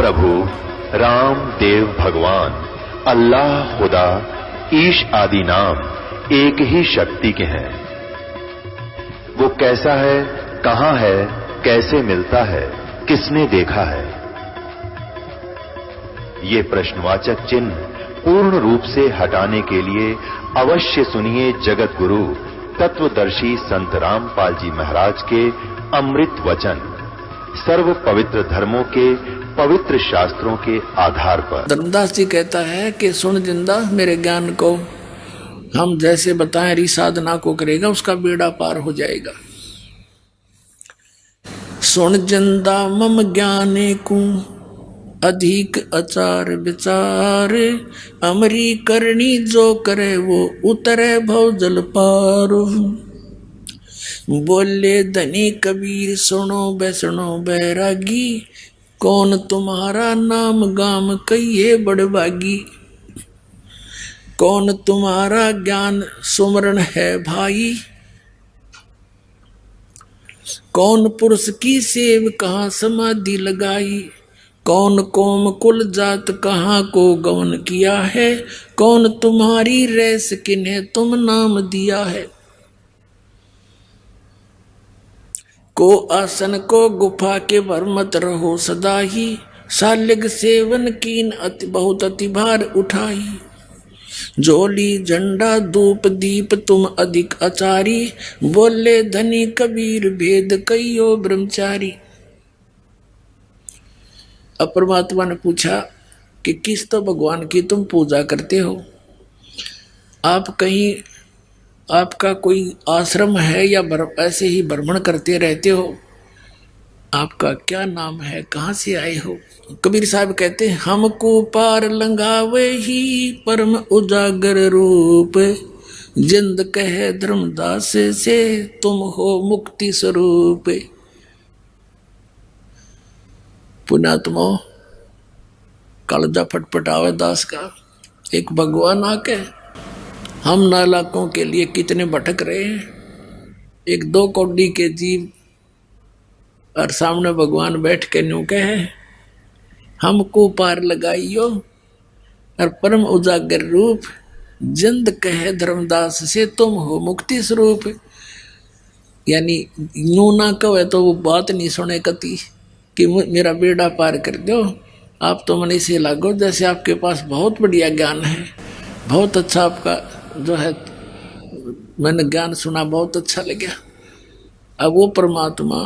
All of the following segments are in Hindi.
प्रभु राम देव भगवान अल्लाह खुदा ईश आदि नाम एक ही शक्ति के हैं। वो कैसा है, कहां है, कैसे मिलता है, किसने देखा है? ये प्रश्नवाचक चिन्ह पूर्ण रूप से हटाने के लिए अवश्य सुनिए जगत गुरु तत्वदर्शी संत रामपाल जी महाराज के अमृत वचन, सर्व पवित्र धर्मों के पवित्र शास्त्रों के आधार पर। धर्मदास जी कहता है कि सुन जिंदा मेरे ज्ञान को, हम जैसे बताएं री साधना को करेगा उसका बेड़ा पार हो जाएगा। सुन जिंदा मम ज्ञाने को अधिक अचार विचार, अमरी करनी जो करे वो उतरे भव जल पार। बोले धनी कबीर सुनो बैसनो बैरागी, कौन तुम्हारा नाम गाम कहिए बड़भागी। कौन तुम्हारा ज्ञान सुमरण है भाई, कौन पुरुष की सेव कहाँ समाधि लगाई। कौन कोम कुल जात कहाँ को गवन किया है, कौन तुम्हारी रैस किन्हें तुम नाम दिया है। को आसन को गुफा के भर मत रहो सदा ही, सालिग सेवन कीन बहुत अति भार उठाई। झोली झंडा धूप दीप तुम अधिक आचारी, बोले धनी कबीर भेद कहियो ब्रह्मचारी। अब परमात्मा ने पूछा कि किस तो भगवान की तुम पूजा करते हो? आप कहीं आपका कोई आश्रम है या ऐसे ही भ्रमण करते रहते हो? आपका क्या नाम है, कहाँ से आए हो? कबीर साहब कहते हैं हमको पार लंगावे ही परम उजागर रूप, जिंद कहे धर्मदास से तुम हो मुक्ति स्वरूप। पुण्यात्मा कालजा फटफटावे दास का, एक भगवान आके हम नालाकों के लिए कितने भटक रहे हैं। एक दो कौड़ी के जीव और सामने भगवान बैठ के न्यू कहे हमको पार लगाइयो और परम उजागर रूप, जिंद कहे धर्मदास से तुम हो मुक्ति स्वरूप। यानी न्यू ना कहे तो वो बात नहीं सुने कती कि मेरा बेड़ा पार कर दो। आप तो मन से लागो जैसे आपके पास बहुत बढ़िया ज्ञान है, बहुत अच्छा आपका जो है मैंने ज्ञान सुना, बहुत अच्छा लगा। अब वो परमात्मा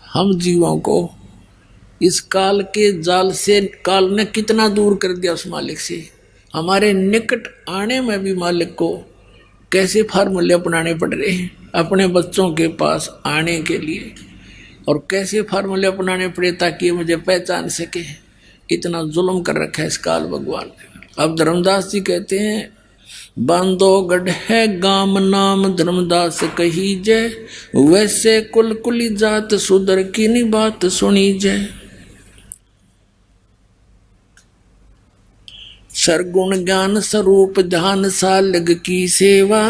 हम जीवों को इस काल के जाल से, काल ने कितना दूर कर दिया उस मालिक से, हमारे निकट आने में भी मालिक को कैसे फार्मूले अपनाने पड़ रहे हैं अपने बच्चों के पास आने के लिए, और कैसे फार्मूले अपनाने पड़े ताकि मुझे पहचान सके। इतना जुल्म कर रखा है इस काल भगवान ने। अब धर्मदास जी कहते हैं बांधोगढ़ है गाम नाम धर्मदास कही जय, वैसे कुल कुली जात सुधर की नी बात सुनी जय। सरगुण ज्ञान स्वरूप ध्यान सालग की सेवा,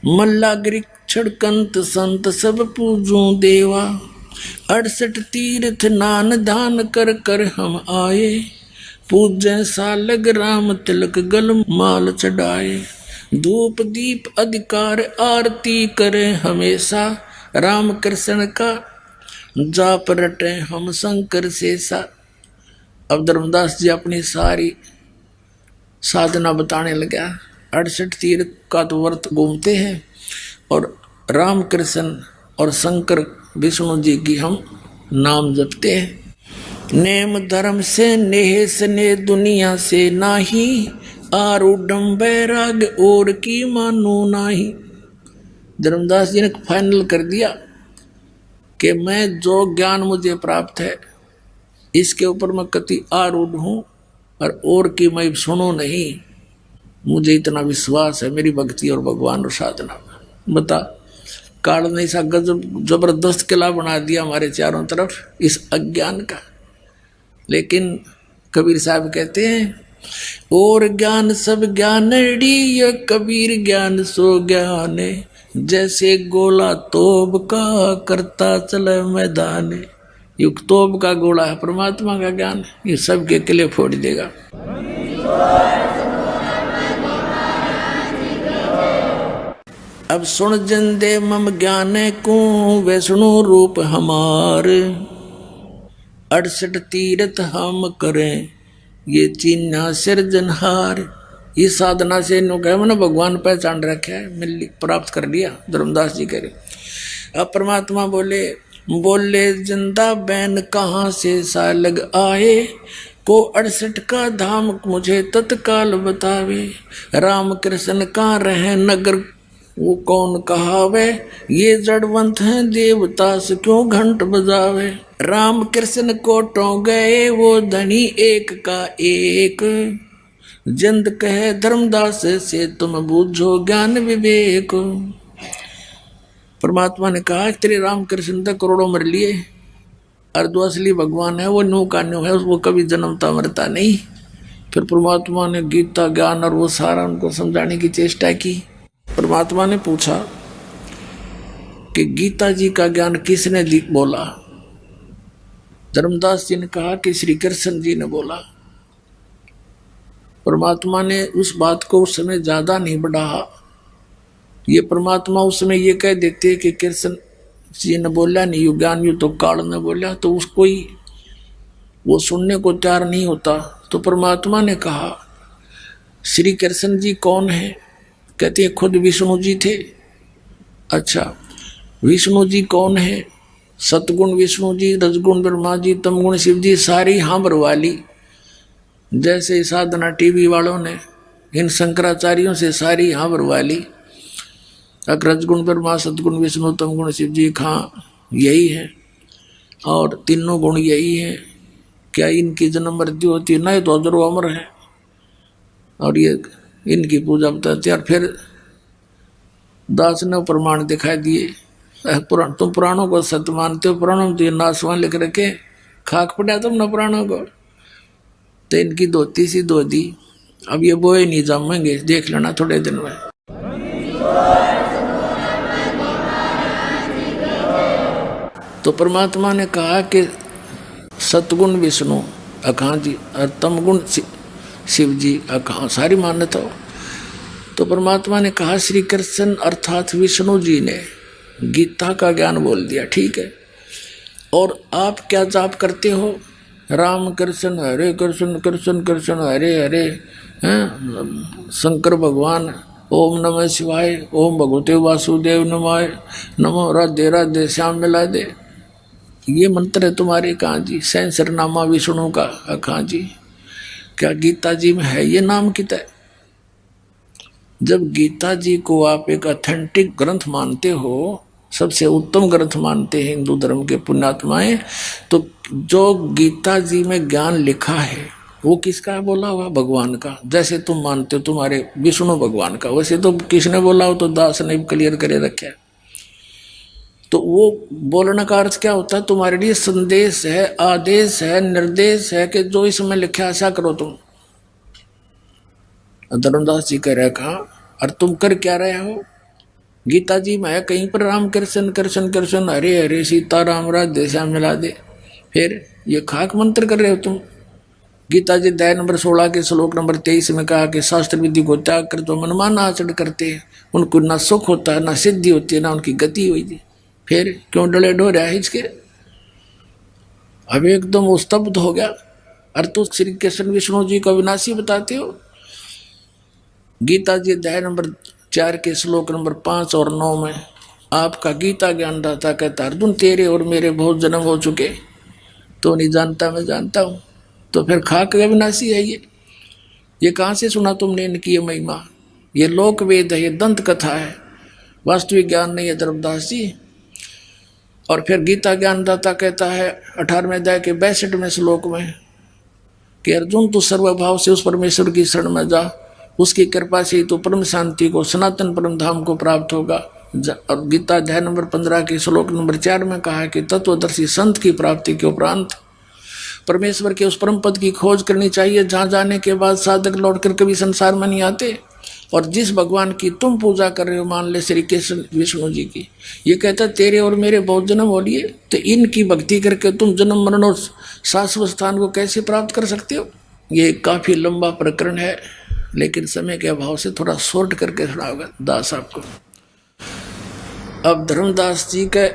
मल्ला छड़कंत संत सब पूजू देवा। 68 तीर्थ नान दान कर कर हम आए, पूजै सालग राम तिलक गल माल चढ़ाए। धूप दीप अधिकार आरती करे हमेशा, राम कृष्ण का जाप रटे हम शंकर शेषा। अब धर्मदास जी अपनी सारी साधना बताने लगा। 68 तीर्थ का तो व्रत घूमते हैं और राम कृष्ण और शंकर विष्णु जी की हम नाम जपते हैं। नेम धर्म से नेह स्नेह दुनिया से नाही, आरूढ़ बैराग और की मानो नाही। धर्मदास जी ने फाइनल कर दिया कि मैं जो ज्ञान मुझे प्राप्त है इसके ऊपर मैं कति आरूढ़ हूँ और की मैं सुनो नहीं। मुझे इतना विश्वास है मेरी भक्ति और भगवान और साधना में। बता काल ने ऐसा गजब जबरदस्त किला बना दिया हमारे चारों तरफ इस अज्ञान का। लेकिन कबीर साहब कहते हैं और ज्ञान सब ज्ञानड़ी, ये कबीर ज्ञान सो ज्ञान, जैसे गोला तोब का करता चले मैदान। ये तोप का गोला है परमात्मा का ज्ञान, ये सबके किले फोड़ देगा। अब सुन जिंदे मम ज्ञान को वैष्णु रूप हमार, 68 तीर्थ हम करें ये चिन्ह सिरजनहार। इस साधना से नो कहे मैंने भगवान पहचान रखा है, मिल प्राप्त कर लिया। धर्मदास जी कह रहे। अब परमात्मा बोले जिंदा बैन कहाँ से सालग आए, को 68 का धाम मुझे तत्काल बतावे। राम कृष्ण का रहे नगर वो कौन कहावे, ये जड़वंत हैं देवता से क्यों घंट बजावे। राम कृष्ण कोटों गए वो धनी एक का एक, जिंद कहे धर्मदास से तुम बूझो ज्ञान विवेक। परमात्मा ने कहा तेरे राम कृष्ण तक करोड़ों मर लिए, और जो असली भगवान है वो न्यू का न्यू है, वो कभी जन्मता मरता नहीं। फिर परमात्मा ने गीता ज्ञान और वो सारा उनको समझाने की चेष्टा की। परमात्मा ने पूछा कि गीता जी का ज्ञान किसने बोला। धर्मदास जी ने कहा कि श्री कृष्ण जी ने बोला। परमात्मा ने उस बात को उस समय ज्यादा नहीं बढ़ाया। ये परमात्मा उस समय ये कह देते कि कृष्ण जी ने बोला नहीं, यु ज्ञान यु तो काल ने बोला, तो उसको ही वो सुनने को तैयार नहीं होता। तो परमात्मा ने कहा श्री कृष्ण जी कौन है? कहते हैं खुद विष्णु जी थे। अच्छा, विष्णु जी कौन है? सतगुण विष्णु जी, रजगुण ब्रह्मा जी, तमगुण शिव जी, सारी हांबर वाली। जैसे साधना टीवी वालों ने इन शंकराचार्यों से सारी हांबर वाली, रजगुण ब्रह्मा सतगुण विष्णु तमगुण शिव जी, खां यही है और तीनों गुण यही है। क्या इनकी जन्म मृत्यु होती है? नहीं, तो अजर अमर है और ये इनकी पूजा बताते। और फिर दास ने प्रमाण दिखाई दिए। तुम पुराणों को सत्य मानते हो, पुराणों में तो ये नासवान लिख रखे, खाक पड़ा तुमने पुराणों को। तो इनकी धोती सी धो दी। अब ये बोए नहीं जमेंगे, देख लेना थोड़े दिन में। तो परमात्मा ने कहा कि सतगुण विष्णु अखां जी और तमगुण शिव जी अखां सारी मान्यता हो। तो परमात्मा ने कहा श्री कृष्ण अर्थात विष्णु जी ने गीता का ज्ञान बोल दिया, ठीक है। और आप क्या जाप करते हो? राम कृष्ण हरे कृष्ण कृष्ण कृष्ण हरे हरे, हैं शंकर भगवान, ओम नमः शिवाय, ओम भगवते वासुदेव नमाय, नमो राधे राधे श्याम मिला दे। ये मंत्र है तुम्हारे कहाँ जी? सहस्रनामा विष्णु का कहाँ जी? क्या गीता जी में है ये नाम किता है? जब गीता जी को आप एक ऑथेंटिक ग्रंथ मानते हो, सबसे उत्तम ग्रंथ मानते हैं हिंदू धर्म के पुण्यात्माएं, तो जो गीता जी में ज्ञान लिखा है वो किसका बोला हुआ? भगवान का। जैसे तुम मानते हो तुम्हारे विष्णु भगवान का, वैसे तो किसने बोला हो? तो दास ने क्लियर करे रखा है। तो वो बोलने का अर्थ क्या होता है? तुम्हारे लिए संदेश है, आदेश है, निर्देश है कि जो इसमें लिखा ऐसा करो तुम। धर्मदास जी कह रहे कहा, और तुम कर क्या रहे हो? गीता जी में है कहीं पर राम कृष्ण कृष्ण कृष्ण हरे हरे सीता राम राधे श्याम मिला दे। फिर ये खाक मंत्र कर रहे हो तुम। गीता जी अध्याय नंबर 16 के श्लोक नंबर 23 में कहा कि शास्त्र विधि को त्याग कर तो मनमाना आचरण करते हैं, उनको ना सुख होता है, ना सिद्धि होती है, ना उनकी गति हुई थी। फिर क्यों डले डोरे है इसके? अब एकदम वो स्तब्ध हो गया। अरे तो श्री कृष्ण विष्णु जी को अविनाशी बताते हो। गीता जी अध्याय नंबर 4 के श्लोक नंबर 5 और 9 में आपका गीता ज्ञान दाता कहता, अर्जुन तेरे और मेरे बहुत जन्म हो चुके, तो नहीं जानता मैं जानता हूं। तो फिर खाक अविनाशी है ये कहां से सुना तुमने इनकी ये महिमा? ये लोक वेद है, ये दंत कथा है, वास्तविक ज्ञान नहीं है धर्मदास जी। और फिर गीता ज्ञानदाता कहता है 18वें अध्याय के 62वें श्लोक में कि अर्जुन तू सर्वभाव से उस परमेश्वर की शरण में जा, उसकी कृपा से ही तो परम शांति को, सनातन परम धाम को प्राप्त होगा। और गीता अध्याय नंबर 15 के श्लोक नंबर 4 में कहा है कि तत्वदर्शी संत की प्राप्ति के उपरांत परमेश्वर के उस परम पद की खोज करनी चाहिए, जहां जाने के बाद साधक लौटकर कभी संसार में नहीं आते। और जिस भगवान की तुम पूजा कर रहे हो, मान ले श्री कृष्ण विष्णु जी की, ये कहता तेरे और मेरे बहुत जन्म हो लिए, तो इनकी भक्ति करके तुम जन्म मरण और शाश्वत स्थान को कैसे प्राप्त कर सकते हो। ये काफी लंबा प्रकरण है, लेकिन समय के अभाव से थोड़ा शॉर्ट करके सुनाऊंगा दास साहब को। अब धर्मदास जी के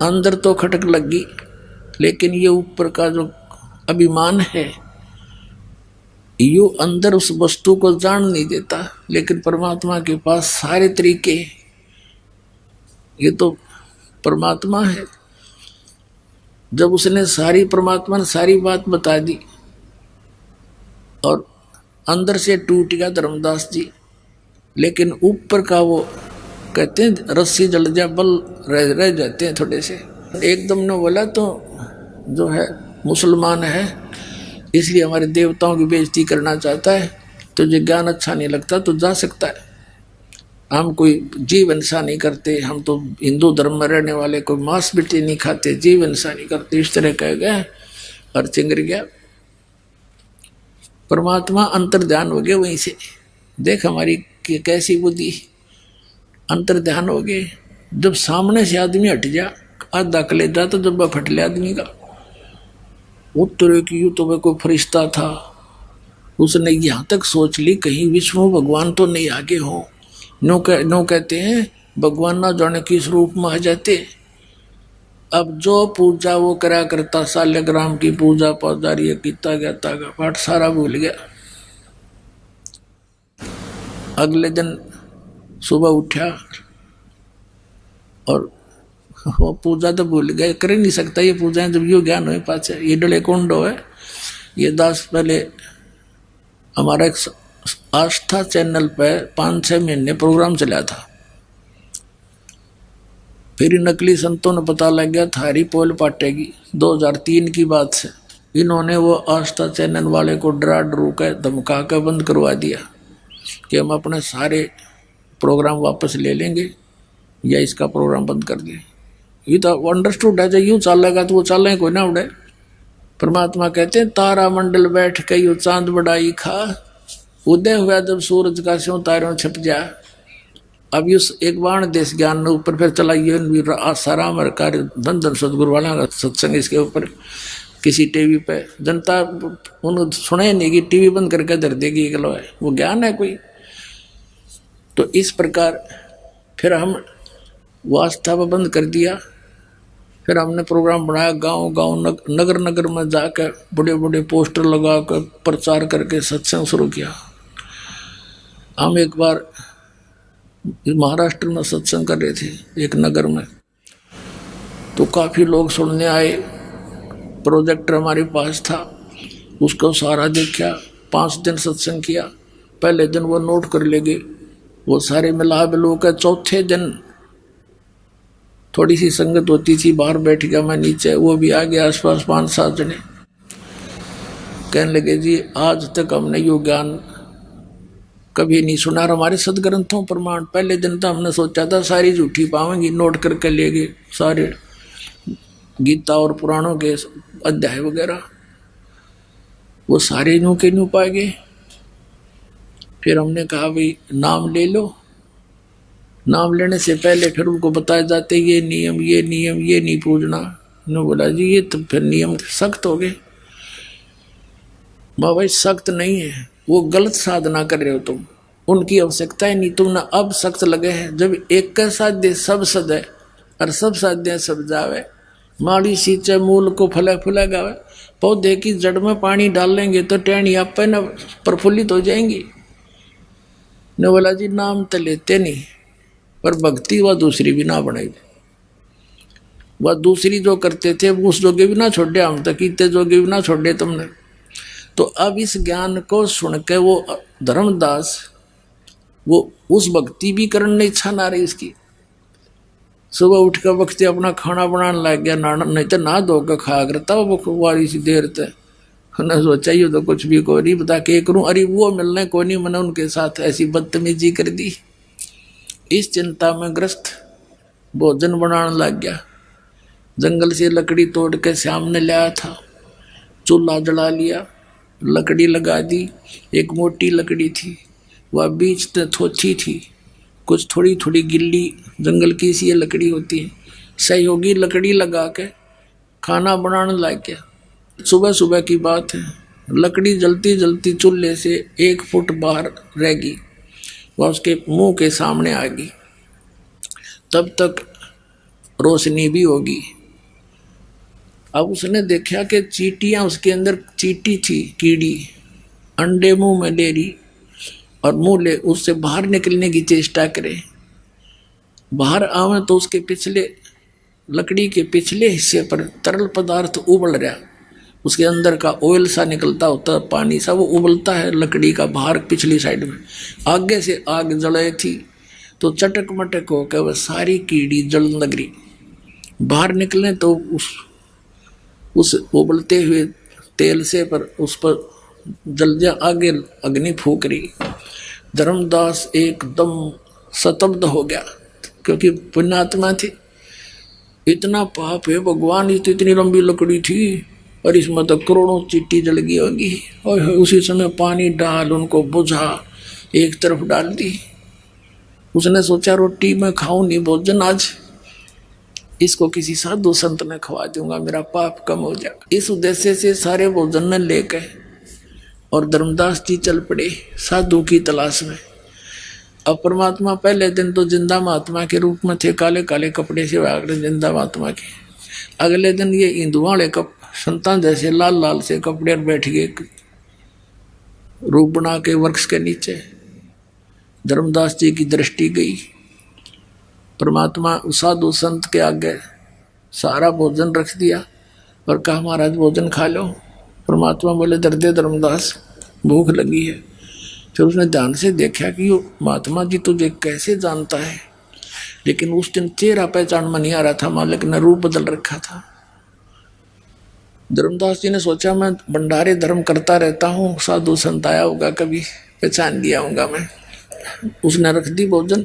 अंदर तो खटक लगी, लेकिन ये ऊपर का जो अभिमान है यो अंदर उस वस्तु को जान नहीं देता, लेकिन परमात्मा के पास सारे तरीके, ये तो परमात्मा है। जब उसने सारी परमात्मा ने सारी बात बता दी और अंदर से टूट गया धर्मदास जी, लेकिन ऊपर का वो कहते हैं रस्सी जल जा बल रह जाते हैं थोड़े से। एकदम ने बोला तो जो है मुसलमान है, इसलिए हमारे देवताओं की बेइज्जती करना चाहता है, तुझे ज्ञान अच्छा नहीं लगता तो जा सकता है, हम कोई जीव हिंसा नहीं करते, हम तो हिंदू धर्म में रहने वाले कोई मांस बिटी नहीं खाते, जीव हिंसा नहीं करते, इस तरह कह गया और चिंगर गया। परमात्मा अंतर ध्यान हो गए वहीं से, देख हमारी कैसी बुद्धि, अंतर ध्यान हो गए। जब सामने से आदमी हट जा आधा कलेजा तो जब फट ले आदमी का, उत्तर की यू तो वह कोई फरिश्ता था, उसने यहाँ तक सोच ली कहीं विष्णु भगवान तो नहीं आगे हो। नो कहते हैं भगवान ना जाने किस रूप में आ जाते। अब जो पूजा वो करा करता, शालिग्राम की पूजा पौधारी किता गया तागा पाठ सारा भूल गया। अगले दिन सुबह उठा और वो पूजा तो भूल गए, कर ही नहीं सकता ये पूजाएं जब यो ज्ञान हो पाचे। ये डले कुंडो है, ये दास पहले हमारा एक आस्था चैनल पे 5-6 महीने प्रोग्राम चला था, फिर नकली संतों ने पता लग गया थारी पोल पाटेगी। 2003 की बात से इन्होंने वो आस्था चैनल वाले को डरा डरू के धमका कर बंद करवा दिया कि हम अपने सारे प्रोग्राम वापस ले लेंगे या इसका प्रोग्राम बंद कर दें। ये तो अंडरस्टूड है, जब यूँ चलेगा तो वो चले कोई ना उड़े। परमात्मा कहते हैं तारा मंडल बैठ के यू चांद बड़ाई खा, उदय हुआ जब सूरज का स्यों तारों छप जा। अब इस एक बाण देश ज्ञान ने ऊपर फिर चलाइए सारा हमारे कार्य धन धन सदगुरु वाला का सत्संग इसके ऊपर किसी टीवी पे जनता उन्होंने सुने नहीं कि टीवी बंद करके धर देगी गलो है, वो ज्ञान है कोई। तो इस प्रकार फिर हम वो आस्था पर बंद कर दिया। फिर हमने प्रोग्राम बनाया, गांव गांव नगर नगर में जाकर बड़े बड़े पोस्टर लगा कर प्रचार करके सत्संग शुरू किया। हम एक बार महाराष्ट्र में सत्संग कर रहे थे एक नगर में, तो काफ़ी लोग सुनने आए। प्रोजेक्टर हमारे पास था, उसको सारा देखा। 5 दिन सत्संग किया। पहले दिन वो नोट कर ले गए, वो सारे मिला बिलो के। चौथे दिन थोड़ी सी संगत होती थी, बाहर बैठ गया मैं नीचे, वो भी आ गया आसपास 5-7 जने। कहने लगे जी आज तक हमने यो ज्ञान कभी नहीं सुना, हमारे सदग्रंथों प्रमाण। पहले दिन तो हमने सोचा था सारी झूठी पावेंगी, नोट करके ले गए सारे गीता और पुराणों के अध्याय वगैरह, वो सारे न्यू के न्यू पाए गए। फिर हमने कहा भाई नाम ले लो। नाम लेने से पहले फिर उनको बताए जाते ये नियम ये नहीं पूजना। उन्होंने बोला जी ये तो फिर नियम सख्त हो गए। माँ भाई सख्त नहीं है, वो गलत साधना कर रहे हो तुम, उनकी आवश्यकता ही नहीं, तुमने अब सख्त लगे हैं। जब एक का साध्य सब सदे और सब साध्य सब जावे, माड़ी सींचे मूल को फले फुला गावे। पौधे की जड़ में पानी डाल लेंगे तो टहनी आप पे न प्रफुल्लित हो जाएंगी। ने बोला जी नाम तो लेते नहीं, पर भक्ति वह दूसरी भी ना बनाई। वह दूसरी जो करते थे उस जोगे भी ना छोड़े, हम तक इतने जोगे भी ना छोड़े तुमने। तो अब इस ज्ञान को सुन के वो धर्मदास वो उस भक्ति भी करने नहीं इच्छा ना रही इसकी। सुबह उठ कर वक्त अपना खाना बनाने लग गया, नहीं तो ना धो कर खाया करता वो वारी सी देर तक। न सोचा ये तो कुछ भी को नहीं बता के करूं, अरे वो मिलने को नहीं, मैंने उनके साथ ऐसी बदतमीजी कर दी। इस चिंता में ग्रस्त भोजन बनाने लग गया। जंगल से लकड़ी तोड़ के सामने लाया था, चूल्हा जला लिया, लकड़ी लगा दी। एक मोटी लकड़ी थी, वह बीच में थोची थी, कुछ थोड़ी थोड़ी गिल्ली जंगल की सी लकड़ी होती है। सहयोगी लकड़ी लगा के खाना बनाने लग गया। सुबह सुबह की बात है, लकड़ी जलती जलती चूल्हे से 1 फुट बाहर रह गई, वह उसके मुंह के सामने आ गई। तब तक रोशनी भी होगी। अब उसने देखा कि चींटियां उसके अंदर चींटी थी, कीड़ी अंडे मुंह में ले रही और मुंह ले उससे बाहर निकलने की चेष्टा करे। बाहर आवे तो उसके पिछले लकड़ी के पिछले हिस्से पर तरल पदार्थ उबल रहा, उसके अंदर का ऑयल सा निकलता होता है, पानी सा, वो उबलता है लकड़ी का बाहर पिछली साइड में। आगे से आग जले थी तो चटक मटक होकर वह सारी कीड़ी जल नगरी। बाहर निकले तो उस उबलते हुए तेल से पर उस पर जल जा, आगे अग्नि फूक रही। धर्मदास एकदम स्तब्ध हो गया, क्योंकि पुण्यात्मा थी। इतना पाप है भगवान, इतनी लंबी लकड़ी थी और इसमें तो करोड़ों चींटी जल गई होगी। और उसी समय पानी डाल उनको बुझा, एक तरफ डाल दी। उसने सोचा रोटी मैं खाऊं नहीं भोजन आज, इसको किसी साधु संत ने खवा दूंगा, मेरा पाप कम हो जाएगा। इस उद्देश्य से सारे भोजन में लेकर और धर्मदास जी चल पड़े साधु की तलाश में। अब परमात्मा पहले दिन तो जिंदा महात्मा के रूप में थे, काले काले कपड़े से आगरे जिंदा महात्मा के। अगले दिन ये हिंदुओं वाले संतान जैसे लाल लाल से कपड़े बैठ गए रूप बना के वृक्ष के नीचे। धर्मदास जी की दृष्टि गई, परमात्मा साधु संत के आगे सारा भोजन रख दिया और कहा महाराज भोजन खा लो। परमात्मा बोले दर्दे धर्मदास भूख लगी है। फिर उसने ध्यान से देखा कि वो महात्मा जी तुझे कैसे जानता है, लेकिन उस दिन चेहरा पहचान में नहीं आ रहा था, मालिक ने रूप बदल रखा था। धर्मदास जी ने सोचा मैं भंडारे धर्म करता रहता हूँ, साधु संत आया होगा कभी पहचान लिया होगा मैं। उसने रख दी भोजन।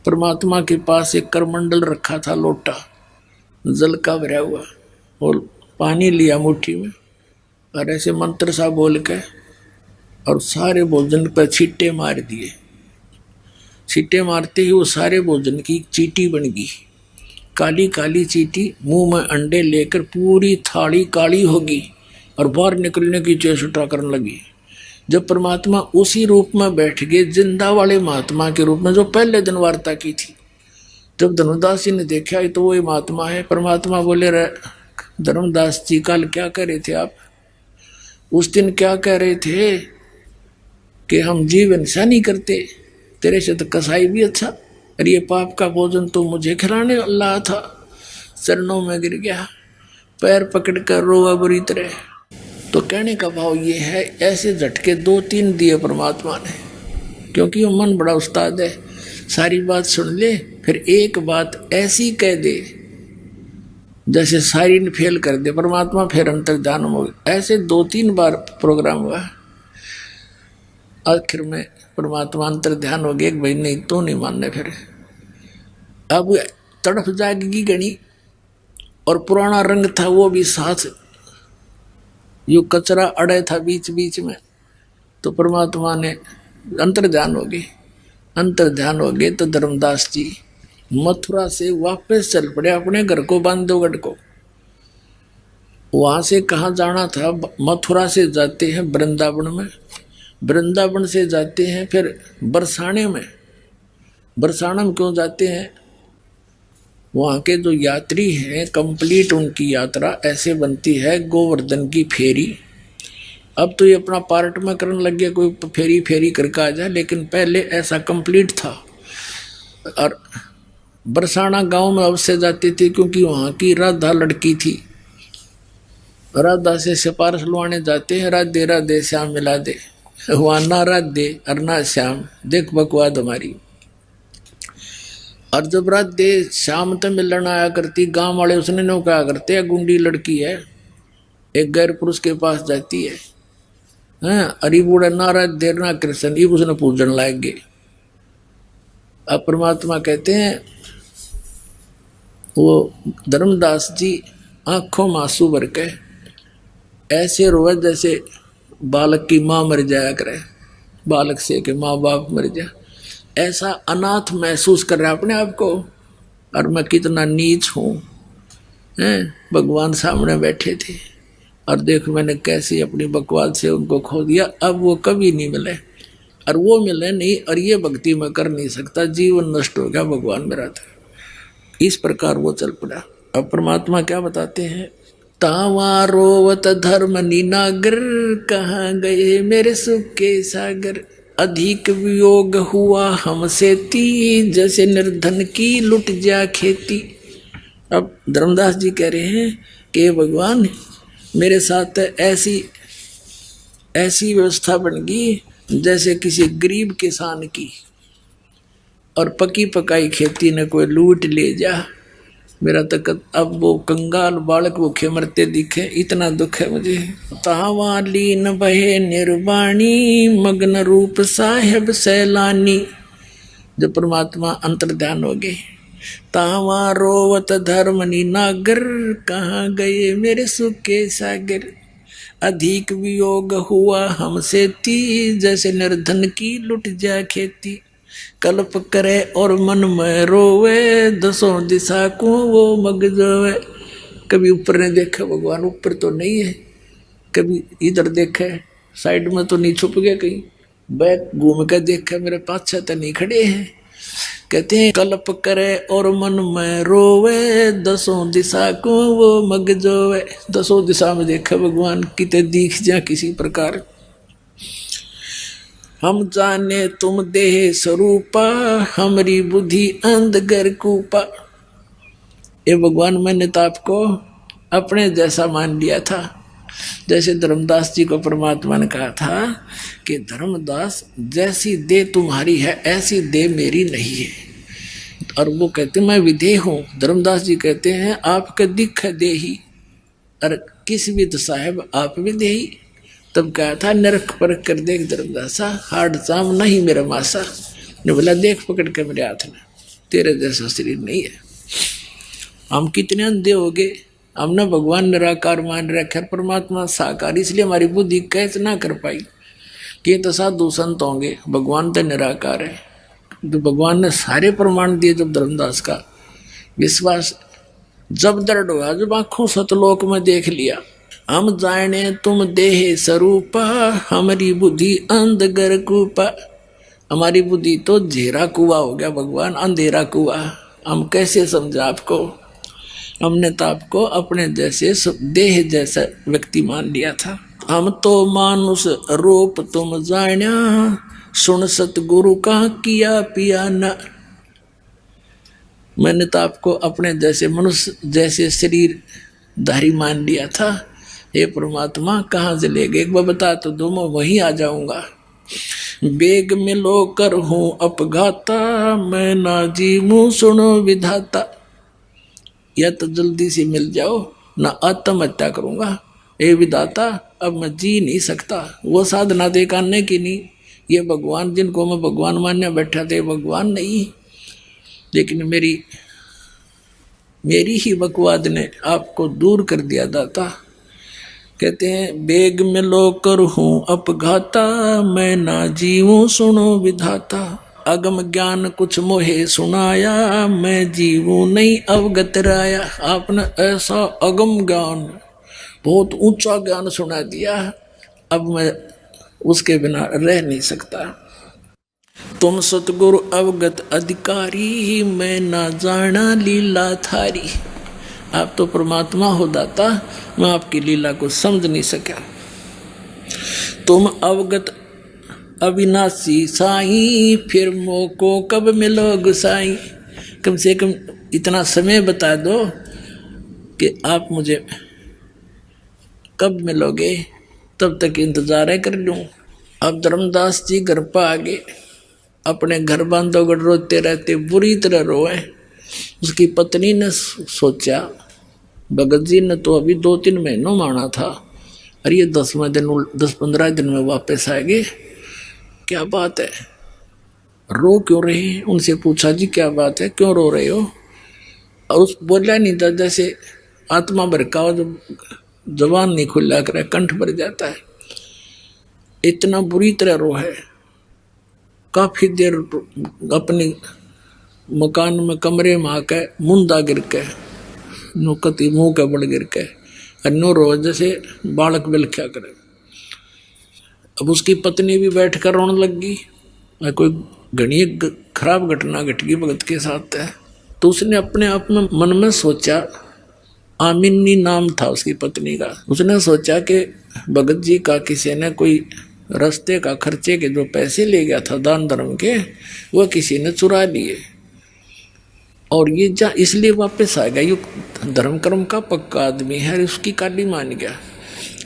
परमात्मा के पास एक करमंडल रखा था, लोटा जल का भरा हुआ, और पानी लिया मुट्ठी में और ऐसे मंत्र सा बोल के और सारे भोजन पर छींटे मार दिए। छींटे मारते ही वो सारे भोजन की चींटी बन गई, काली काली चींटी मुंह में अंडे लेकर पूरी थाली काली होगी और बाहर निकलने की चेष्टा करने लगी। जब परमात्मा उसी रूप में बैठ गए, जिंदा वाले महात्मा के रूप में जो पहले दिन वार्ता की थी, जब धर्मदास जी ने देखा तो वही महात्मा है। परमात्मा बोले धर्मदास जी कल क्या कह रहे थे आप, उस दिन क्या कह रहे थे कि हम जीव हिंसा नहीं करते, तेरे से तो कसाई भी अच्छा, और ये पाप का भोजन तो मुझे खिलाने वाला था। चरणों में गिर गया, पैर पकड़ कर रोआ बुरी तरह। तो कहने का भाव ये है, ऐसे झटके 2-3 दिए परमात्मा ने, क्योंकि वो मन बड़ा उस्ताद है, सारी बात सुन ले फिर एक बात ऐसी कह दे जैसे सारी ने फेल कर दे, परमात्मा फिर अंतर्ध्यान हो गया। ऐसे 2-3 बार प्रोग्राम हुआ, आखिर में परमात्मा अंतर्ध्यान हो गया कि भाई नहीं तो नहीं मानने। फिर अब तड़फ जाएगी गणी, और पुराना रंग था वो भी साथ, यो कचरा अड़े था बीच बीच में, तो परमात्मा ने अंतर्ध्यान हो गए। अंतर्ध्यान हो गए तो धर्मदास जी मथुरा से वापस चल पड़े अपने घर को, बांधवगढ़ को। वहां से कहाँ जाना था, मथुरा से जाते हैं वृंदावन में, वृंदावन से जाते हैं फिर बरसाने में। बरसाना में क्यों जाते हैं, वहाँ के जो यात्री हैं कंप्लीट उनकी यात्रा ऐसे बनती है गोवर्धन की फेरी। अब तो ये अपना पार्ट में करने लग गया, कोई फेरी फेरी करके आ जाए, लेकिन पहले ऐसा कंप्लीट था। और बरसाना गांव में अवश्य जाती थी, क्योंकि वहाँ की राधा लड़की थी। राधा से सिफारिश लुआने जाते हैं, राधे राधे श्याम मिला दे, वहाँ ना राधे और ना श्याम, देख बकवाद हमारी। और जब राधे श्याम तो मिलने आया करती, गांव वाले उसने नो कहा करते, गुंडी लड़की है, एक गैर पुरुष के पास जाती है, अरे बूढ़ा ना राधे ना कृष्ण, ये उसने पूजन लायक गए। अब परमात्मा कहते हैं, वो धर्मदास जी आंखों में आंसू भर के ऐसे रोए जैसे बालक की माँ मर जाया करे। बालक से कि माँ बाप मर जा, ऐसा अनाथ महसूस कर रहा है अपने आप को, और मैं कितना नीच हूँ। भगवान सामने बैठे थे और देख मैंने कैसे अपनी बकवास से उनको खो दिया, अब वो कभी नहीं मिले, और वो मिले नहीं, और ये भक्ति मैं कर नहीं सकता, जीवन नष्ट हो गया, भगवान मेरा था। इस प्रकार वो चल पड़ा। अब परमात्मा क्या बताते हैं, तावा रोवत धर्म नीनागर, कहाँ गए मेरे सुख के सागर, अधिक वियोग हुआ हमसे ती, जैसे निर्धन की लुट जा खेती। अब धर्मदास जी कह रहे हैं कि भगवान मेरे साथ ऐसी व्यवस्था बन गई जैसे किसी गरीब किसान की, और पकी पकाई खेती ने कोई लूट ले जा, मेरा तक अब वो कंगाल बालक भूखे मरते दिखे, इतना दुख है मुझे। तावा लीन बहे निर्वाणी, मग्न रूप साहेब सैलानी। जब परमात्मा अंतर्ध्यान हो गए, तावा रोवत धर्म नीनागर, कहाँ गए मेरे सुख के सागर, अधिक वियोग हुआ हमसे ती, जैसे निर्धन की लुट जा खेती। कल्प करे और मन में रोवे, दसों दिशा को वो मग जोवे। कभी ऊपर ने देखा, भगवान ऊपर तो नहीं है, कभी इधर देखा, साइड में तो नहीं छुप गया, कहीं बैक घूम कर देखा, मेरे पाछे तो नहीं खड़े हैं। कहते हैं कल्प करे और मन में रोवे, दसों दिशा को वो मग जोवे। दसों दिशा में देखा भगवान, किते दिख जा किसी प्रकार। हम जाने तुम देह स्वरूपा, हमारी बुद्धि अंधगर कूपा। ये भगवान मैंने तो आपको अपने जैसा मान लिया था, जैसे धर्मदास जी को परमात्मा ने कहा था कि धर्मदास जैसी देह तुम्हारी है ऐसी देह मेरी नहीं है, और वो कहते मैं विदेह हूँ। धर्मदास जी कहते हैं आपका दिख है देही, और किस विद साहेब आप विदेही। तब कहा था नरक परख कर देख धर्मदासा, हार्ड चाम नहीं मेरा मासा। ने बोला देख पकड़ के मेरे हाथ में, तेरे जैसा शरीर नहीं है। हम कितने अंधे हो गए, हमने भगवान निराकार मान रखा, परमात्मा साकार, इसलिए हमारी बुद्धि कैच ना कर पाई कि तो साधु संत होंगे, भगवान तो निराकार है। तो भगवान ने सारे प्रमाण दिए। जब धर्मदास का विश्वास जब दृढ़ हुआ, जब आंखों सतलोक में देख लिया, हम जाने तुम देह स्वरूपा, हमारी बुद्धि अंधगर कूपा। हमारी बुद्धि तो झेरा कुआ हो गया भगवान, अंधेरा कुआ। हम कैसे समझा आपको, हमने तो आपको अपने जैसे देह जैसा व्यक्ति मान लिया था। हम तो मानुष रूप तुम जान्या, सुन सतगुरु का किया पिया न। मैंने तो आपको अपने जैसे मनुष्य जैसे शरीर धारी मान लिया था। हे परमात्मा कहाँ से ले गए, एक बार बता तो दो, मैं वहीं आ जाऊंगा। बेग में लो कर हूँ अपघाता, मैं ना जीवूं सुनो विधाता। या तो जल्दी से मिल जाओ, ना आत्महत्या करूंगा। हे विधाता अब मैं जी नहीं सकता। वो साधना दे करने की नहीं, ये भगवान जिनको मैं भगवान मानने बैठा थे भगवान नहीं, लेकिन मेरी ही बकवाद ने आपको दूर कर दिया दाता। कहते हैं बेग में लो कर हूँ अपघाता, मैं ना जीवूं सुनो विधाता। अगम ज्ञान कुछ मोहे सुनाया, मैं जीवूं नहीं अवगत राया। आपने ऐसा अगम ज्ञान, बहुत ऊंचा ज्ञान सुना दिया, अब मैं उसके बिना रह नहीं सकता। तुम सतगुरु अवगत अधिकारी, मैं ना जाना लीला थारी। आप तो परमात्मा हो दाता, मैं आपकी लीला को समझ नहीं सका। तुम अवगत अविनाशी साईं, फिर मोको कब मिलो गुसाई। कम से कम इतना समय बता दो कि आप मुझे कब मिलोगे, तब तक इंतजार कर लूं। अब धर्मदास जी घर पर आ गए, अपने घर बांधोगढ़ रोते रहते, बुरी तरह रोए। उसकी पत्नी ने सोचा भगत जी ने तो अभी 2-3 महीनों माना था, और ये 10-15 दिन में वापस आ गए, क्या बात है, रो क्यों रहे हैं। उनसे पूछा जी क्या बात है, क्यों रो रहे हो। और उस बोला नहीं था, जैसे आत्मा भड़का हो, जब जबान नहीं खुला करे कंठ भर जाता है, इतना बुरी तरह रो है। काफी देर अपनी मकान में कमरे में आके मुंदा गिर के नुकती मुंह के बड़ गिर के अन्नो रोज जैसे बालक बिलख्या करे। अब उसकी पत्नी भी बैठ कर रोने लग गई। कोई घनी खराब घटना घट गई भगत के साथ है। तो उसने अपने आप में मन में सोचा, आमिनी नाम था उसकी पत्नी का, उसने सोचा कि भगत जी का किसी ने कोई रास्ते का खर्चे के जो पैसे ले गया था दान धर्म के, वह किसी ने चुरा लिए और ये जा इसलिए वापस आ गया। ये धर्म कर्म का पक्का आदमी है, उसकी काली मान गया।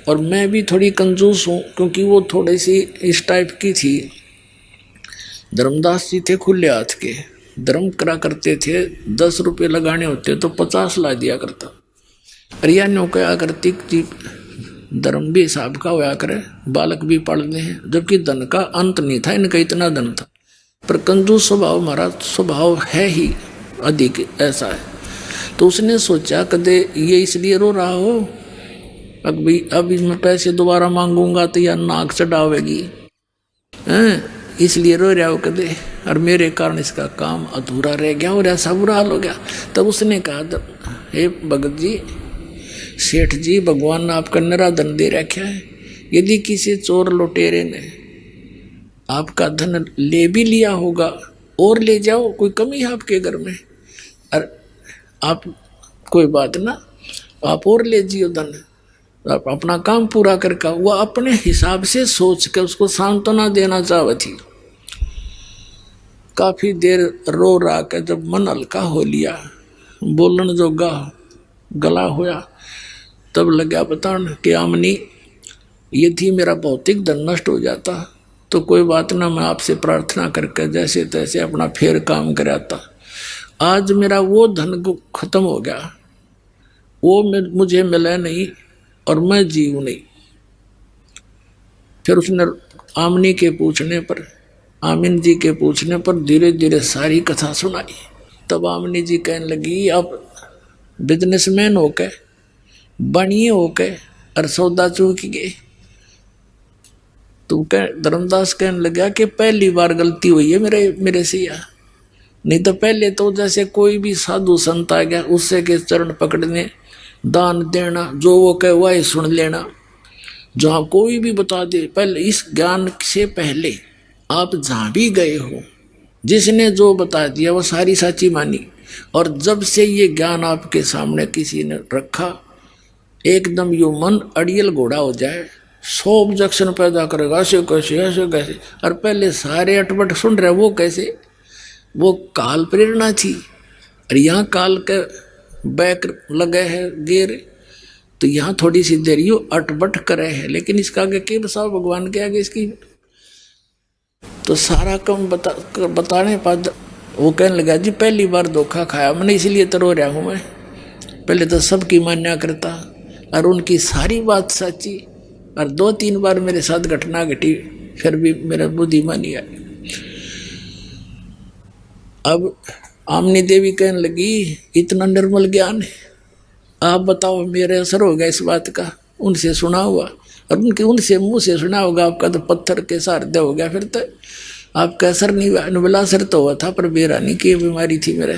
और मैं भी थोड़ी कंजूस हूँ क्योंकि वो थोड़ी सी इस टाइप की थी। धर्मदास जी थे खुले हाथ के, धर्म करा करते थे, 10 रुपये लगाने होते तो 50 ला दिया करता। अरिया नो क्या करती जी, धर्म भी हिसाब का होया करे, बालक भी पढ़ते हैं, जबकि धन का अंत नहीं था, इनका इतना धन था। पर कंजूस स्वभाव हमारा स्वभाव है ही अधिक ऐसा है। तो उसने सोचा कदे ये इसलिए रो रहा हो, अब मैं पैसे दोबारा मांगूंगा तो यह नाक चढ़ावेगी, इसलिए रो रहा हो कदे, और मेरे कारण इसका काम अधूरा रह गया और ऐसा बुरा हाल हो गया। तब उसने कहा, हे भगत जी, सेठ जी, भगवान ने आपका निरा धन दे रखा है। यदि किसी चोर लुटेरे ने आपका धन ले भी लिया होगा और ले जाओ, कोई कमी है आपके घर में, और आप कोई बात ना, आप और ले जियो धन, आप अपना काम पूरा करके। वह अपने हिसाब से सोच के उसको सांत्वना देना चाहती थी। काफी देर रो रहा के जब मन हल्का हो लिया, बोलन जोगा गला होया, तब लगा बतान कि आमनी यदि मेरा भौतिक धन नष्ट हो जाता तो कोई बात ना, मैं आपसे प्रार्थना करके जैसे तैसे अपना फेर काम कराता। आज मेरा वो धन खत्म हो गया, वो मुझे मिला नहीं और मैं जीव नहीं। फिर उसने आमनी के पूछने पर, आमिन जी के पूछने पर धीरे धीरे सारी कथा सुनाई। तब आमनी जी कहने लगी, आप बिजनेसमैन होके, बनिए होके और सौदा चूक गए। तो धर्मदास कहने लगा कि पहली बार गलती हुई है मेरे से या नहीं तो पहले तो जैसे कोई भी साधु संत आ गया उससे के चरण पकड़ने, दान देना, जो वो कहे वही सुन लेना, जहाँ कोई भी बता दे। पहले इस ज्ञान से पहले आप जहाँ भी गए हो, जिसने जो बता दिया वो सारी सच्ची मानी। और जब से ये ज्ञान आपके सामने किसी ने रखा, एकदम यो मन अड़ियल घोड़ा हो जाए, 100 ऑब्जेक्शन पैदा करेगा, ऐसे कैसे ऐसे कैसे। और पहले सारे अटपट सुन रहे, वो कैसे, वो काल प्रेरणा थी और यहाँ काल के बैक लगे है गेर, तो यहाँ थोड़ी सी देर यू अटपट करे है, लेकिन इसका आगे के बसाओ भगवान के आगे इसकी। तो सारा कम बताने बाद वो कहने लगा, जी पहली बार धोखा खाया मैंने, इसलिए तो रो रहा हूँ मैं। पहले तो सबकी मान्या करता और उनकी सारी बात सच्ची, और 2-3 बार मेरे साथ घटना घटी, फिर भी मेरा बुद्धिमानी आई। अब आमनी देवी कहने लगी, इतना निर्मल ज्ञान है, आप बताओ मेरे असर होगा इस बात का? उनसे सुना हुआ और उनसे मुंह से सुना होगा, आपका तो पत्थर के सारदे हो गया। फिर तो आपका असर नहीं हुआ, नुबला असर तो हुआ था पर बेरानी की बीमारी थी मेरे।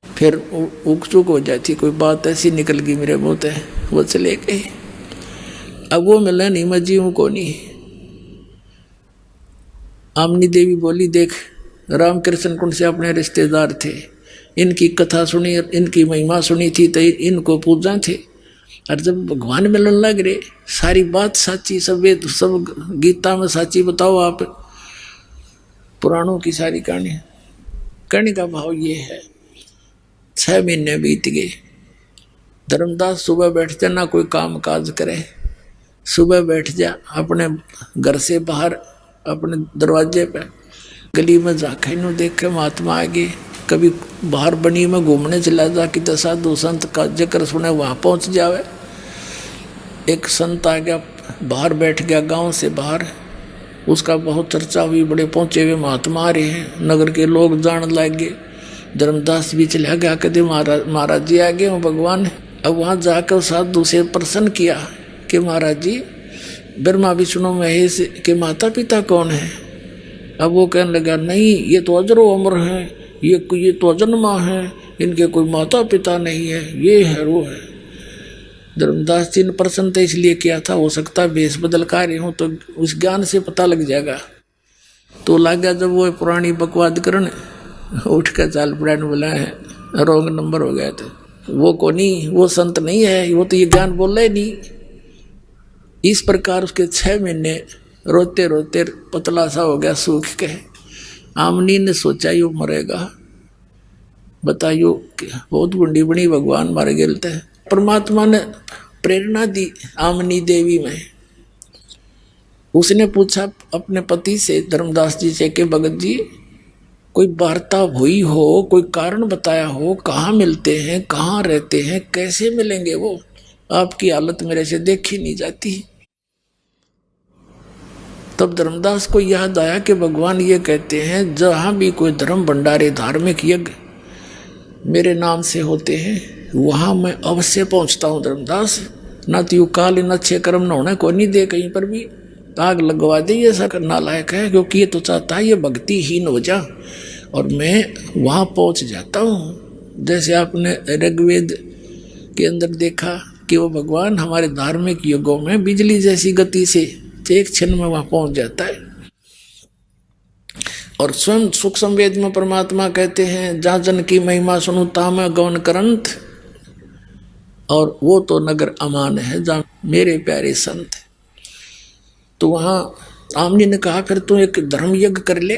फिर उक चुक हो जाती, कोई बात ऐसी निकल गई मेरे मुँह से, वो चले गए। अब वो मिला नहीं, मैं जीऊँ को नहीं। आमनी देवी बोली, देख रामकृष्ण कुंड से अपने रिश्तेदार थे, इनकी कथा सुनी, इनकी महिमा सुनी थी तो इनको पूजा थे। और जब भगवान मिलन लग रहे, सारी बात साची, सब गीता में साची बताओ आप, पुराणों की सारी कहानी। कहने का भाव ये है, 6 महीने बीत गए। धर्मदास सुबह बैठ जा, ना कोई काम काज करे, सुबह बैठ जा अपने घर से बाहर अपने दरवाजे पे, गली में जाके नु देख के महात्मा आगे, कभी बाहर बनी में घूमने चला जा कि साधु संत का जिक्र सुने, वहाँ पहुँच जावे। एक संत आ गया, बाहर बैठ गया गांव से बाहर, उसका बहुत चर्चा हुई, बड़े पहुँचे हुए महात्मा आ रहे हैं, नगर के लोग जान लग गए। धर्मदास भी चला गया, कहते महाराज जी आ गए हो भगवान। अब वहाँ जाकर साधु से प्रश्न किया कि महाराज जी, ब्रह्मा विष्णु महेश के माता पिता कौन है? अब वो कहने लगा नहीं, ये तो अजरो अमर है, ये तो अजन्मा है, इनके कोई माता पिता नहीं है, ये है वो है। धर्मदास जी ने प्रसन्न इसलिए किया था, हो सकता है भेष बदल कार्य हो तो उस ज्ञान से पता लग जाएगा। तो लगा जब वो पुरानी बकवाद करने, उठ कर चाल पड़ा बुलाए हैं, रॉन्ग नंबर हो गया था। वो कोनी, वो संत नहीं है, वो तो ये ज्ञान बोल रहे नहीं। इस प्रकार उसके 6 महीने रोते रोते पतला सा हो गया, सूख के। आमनी ने सोचा यू मरेगा, बताइयो बहुत गुंडी बनी भगवान मारे गेलते। परमात्मा ने प्रेरणा दी आमनी देवी में। उसने पूछा अपने पति से, धर्मदास जी से, कि भगत जी कोई वार्ता हुई हो, कोई कारण बताया हो, कहाँ मिलते हैं, कहाँ रहते हैं, कैसे मिलेंगे वो? आपकी हालत मेरे से देखी नहीं जाती। तब धर्मदास को याद आया कि भगवान ये कहते हैं, जहाँ भी कोई धर्म भंडारे धार्मिक यज्ञ मेरे नाम से होते हैं वहाँ मैं अवश्य पहुँचता हूँ धर्मदास। न तो यू काल न अच्छे कर्म न होना, कोई नहीं दे कहीं पर भी आग लगवा दे, ये ऐसा करना लायक है, क्योंकि ये तो चाहता है ये भक्तिहीन हो जा, और मैं वहाँ पहुँच जाता हूँ। जैसे आपने ऋग्वेद के अंदर देखा कि वो भगवान हमारे धार्मिक युगों में बिजली जैसी गति से एक क्षण में वहाँ पहुँच जाता है। और स्वयं सुख संवेद में परमात्मा कहते हैं, जहाँ जन की महिमा सुनु ताम गौन करंत, और वो तो नगर अमान है जहाँ मेरे प्यारे संत। तो वहाँ आमनी ने कहा फिर तू एक धर्म यज्ञ कर ले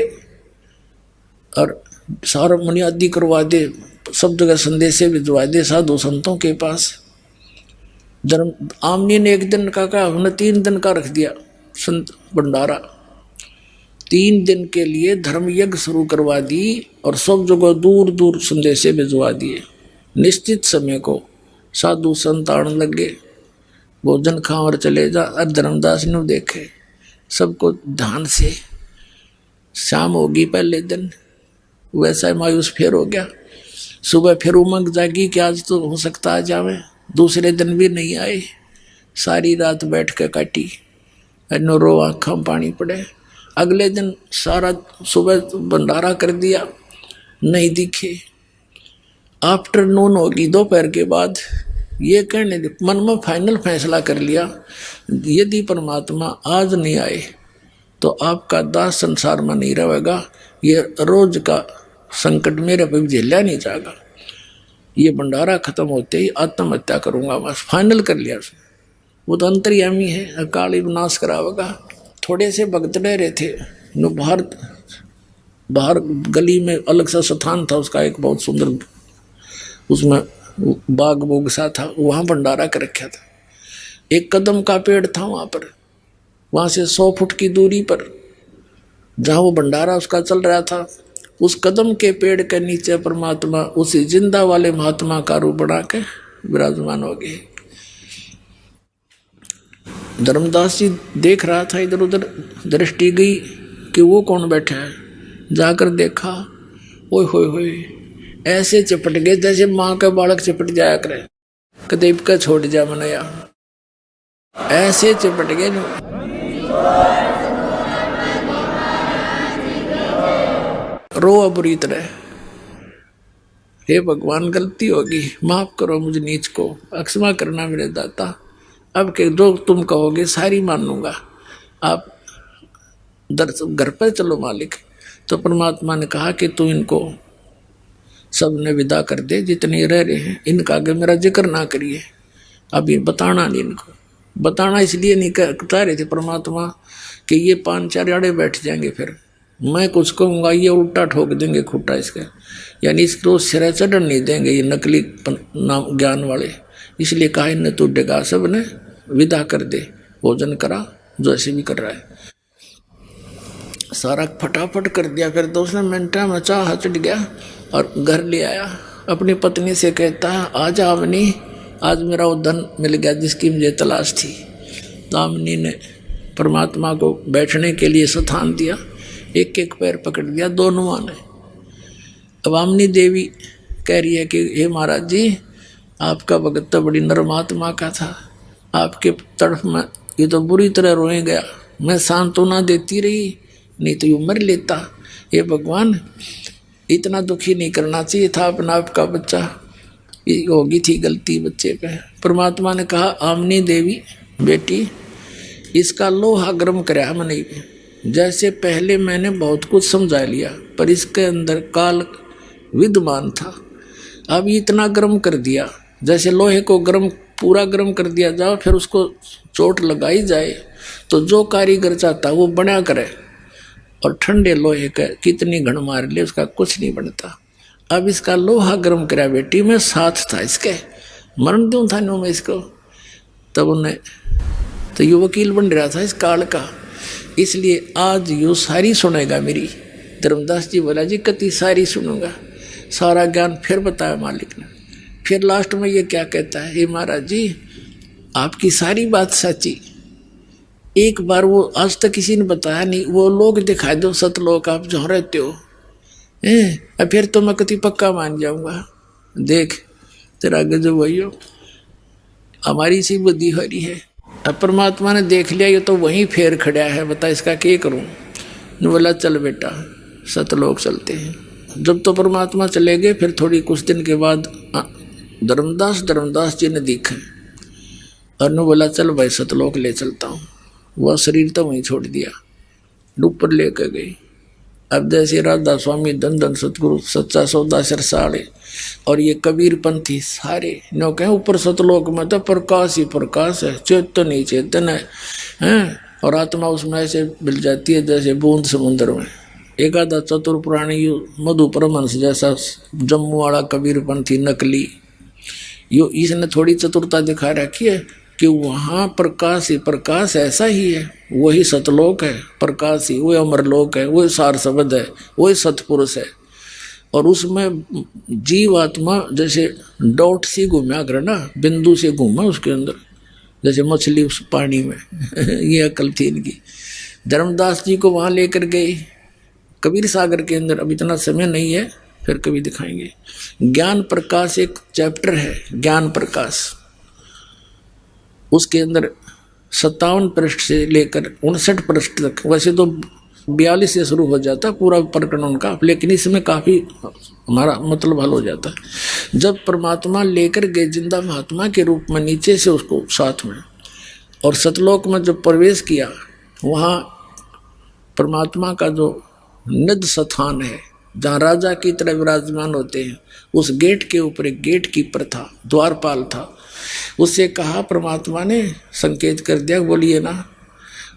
और सारा बुनियादी करवा दे, सब जगह संदेशे भिजवा दे साधु संतों के पास। धर्म आमनी ने एक दिन का कहा, हमने 3 दिन का रख दिया संत भंडारा। 3 दिन के लिए धर्म यज्ञ शुरू करवा दी और सब जगह दूर दूर संदेशे भिजवा दिए। निश्चित समय को साधु संत आने लगे, भोजन खा और चले जा। और धर्मदास ने देखे सबको ध्यान से। शाम होगी पहले दिन, वैसा मायूस फिर हो गया। सुबह फिर उमंग जागी कि आज तो हो सकता आ जावे। दूसरे दिन भी नहीं आए, सारी रात बैठ के काटी, रो आँखों में पानी पड़े। अगले दिन सारा सुबह भंडारा कर दिया, नहीं दिखे। आफ्टरनून होगी, दोपहर के बाद, ये कहने मन में फाइनल फैसला कर लिया, यदि परमात्मा आज नहीं आए तो आपका दास संसार में नहीं रहेगा, ये रोज का संकट मेरे पे झेला नहीं जाएगा, ये भंडारा खत्म होते ही आत्महत्या करूंगा। बस फाइनल कर लिया उसने। वो तो अंतर्यामी है, अकाल ही विनाश करावेगा। थोड़े से भक्त रहे थे, बाहर गली में अलग सा स्थान था उसका, एक बहुत सुंदर, उसमें बाग बोग सा था, वहाँ भंडारा कर रखा था। एक कदम का पेड़ था वहाँ पर, वहाँ से 100 फुट की दूरी पर जहाँ वो भंडारा उसका चल रहा था, उस कदम के पेड़ के नीचे परमात्मा उसी जिंदा वाले महात्मा का रूप बना के विराजमान हो गए। धर्मदास जी देख रहा था, इधर उधर दृष्टि गई कि वो कौन बैठा है। जाकर देखा, ओए होए होए, ऐसे चपट गए जैसे माँ का बालक चपट जाया करे, कदे का छोड़ जा मनया, ऐसे चपट गए। रो बुरी तरह, हे भगवान गलती होगी, माफ करो मुझे नीच को, अक्षमा करना मेरे दाता। अब के जो तुम कहोगे सारी मान लूंगा, आप घर पर चलो मालिक। तो परमात्मा ने कहा कि तू इनको सबने विदा कर दे, जितने रह रहे हैं इनका आगे मेरा जिक्र ना करिए। अब ये बताना नहीं, इनको बताना इसलिए नहीं कहता रहे थे परमात्मा कि ये 5-4 आड़े बैठ जाएंगे, फिर मैं कुछ कहूँगा ये उल्टा ठोक देंगे खुट्टा इसका, यानी इसको सिरा चढ़न नहीं देंगे ये नकली नाम ज्ञान वाले। इसलिए कहा इन्हें तू डेगा सब ने विदा कर दे, भोजन करा जो ऐसे भी कर रहा है। सारा फटाफट कर दिया। फिर तो उसने मिनटा में चाह चढ़ गया और घर ले आया। अपनी पत्नी से कहता है, आज आमनी, आज मेरा वो धन मिल गया जिसकी मुझे तलाश थी। आमनी ने परमात्मा को बैठने के लिए स्थान दिया, एक एक पैर पकड़ दिया दोनों ने। अब आमनी देवी कह रही है कि हे महाराज जी, आपका भगत तो बड़ी नरमात्मा का था, आपके तरफ में ये तो बुरी तरह रोए गया। मैं सांत्वना देती रही नहीं तो यूं मर लेता। ये भगवान इतना दुखी नहीं करना चाहिए था अपना आपका बच्चा, ये होगी थी गलती बच्चे पे। परमात्मा ने कहा आमनी देवी बेटी इसका लोहा गर्म कराया मैंने, जैसे पहले मैंने बहुत कुछ समझा लिया पर इसके अंदर काल विद्यमान था, अब इतना गर्म कर दिया। जैसे लोहे को गर्म पूरा गर्म कर दिया जाओ फिर उसको चोट लगाई जाए तो जो कारीगर चाहता वो बना करे, और ठंडे लोहे का कितनी घण मार ले उसका कुछ नहीं बनता। अब इसका लोहा गर्म करा बेटी, मैं साथ था इसके, मरण दूं था नो मैं इसको। तब उन्हें तो ये वकील बन रहा था इस काल का, इसलिए आज यो सारी सुनेगा मेरी। धर्मदास जी बोला जी कति सारी सुनूंगा, सारा ज्ञान फिर बताया मालिक ने। फिर लास्ट में ये क्या कहता है, हे महाराज जी आपकी सारी बात सच्ची, एक बार वो आज तक किसी ने बताया नहीं, वो लोग दिखाई दो सतलोक आप जहाँ रहते हो, फिर तो मैं कति पक्का मान जाऊंगा। देख तेरा गजब वही हो, हमारी सी बुद्धि हो रही है। अब परमात्मा ने देख लिया ये तो वहीं फेर खड़ा है, बता इसका क्या करूं। बोला चल बेटा सतलोक चलते हैं। जब तो परमात्मा चले गए फिर थोड़ी कुछ दिन के बाद धर्मदास जी ने दिखे और ने बोला चल भाई सतलोक ले चलता हूँ। वह शरीर तो वहीं छोड़ दिया, ऊपर लेकर गई। अब जैसे राधा स्वामी धन धन सतगुरु सच्चा सौदा सरसाड़े और ये कबीर पंथी सारे नो कहें ऊपर सतलोक में तो प्रकाश ही प्रकाश है, चेतन ही चेतन है, और आत्मा उसमें ऐसे मिल जाती है जैसे बूंद समुद्र में। एक आधा चतुर प्राणी मधु परमहंस जैसा जम्मू वाला कबीर पंथी नकली, यो इसने थोड़ी चतुरता दिखा रखी है कि वहाँ प्रकाश ही प्रकाश ऐसा ही है, वही सतलोक है, प्रकाश ही वही अमरलोक है, वही सार शब्द है, वही सतपुरुष है। और उसमें जीव आत्मा जैसे डॉट सी घूमा कर ना, बिंदु से घूमा उसके अंदर जैसे मछली उस पानी में ये अकल थी इनकी। धर्मदास जी को वहाँ लेकर गए कबीर सागर के अंदर, अब इतना समय नहीं है फिर कभी दिखाएंगे। ज्ञान प्रकाश एक चैप्टर है, ज्ञान प्रकाश, उसके अंदर 57 पृष्ठ से लेकर 59 पृष्ठ तक, वैसे तो 42 से शुरू हो जाता पूरा प्रकरण उनका, लेकिन इसमें काफ़ी हमारा मतलब हल हो जाता है। जब परमात्मा लेकर गए जिंदा महात्मा के रूप में नीचे से उसको साथ में, और सतलोक में जब प्रवेश किया वहाँ परमात्मा का जो निज स्थान है जहाँ राजा की तरह विराजमान होते हैं, उस गेट के ऊपर एक गेट कीपर था, द्वारपाल था। उससे कहा परमात्मा ने संकेत कर दिया बोलिए ना,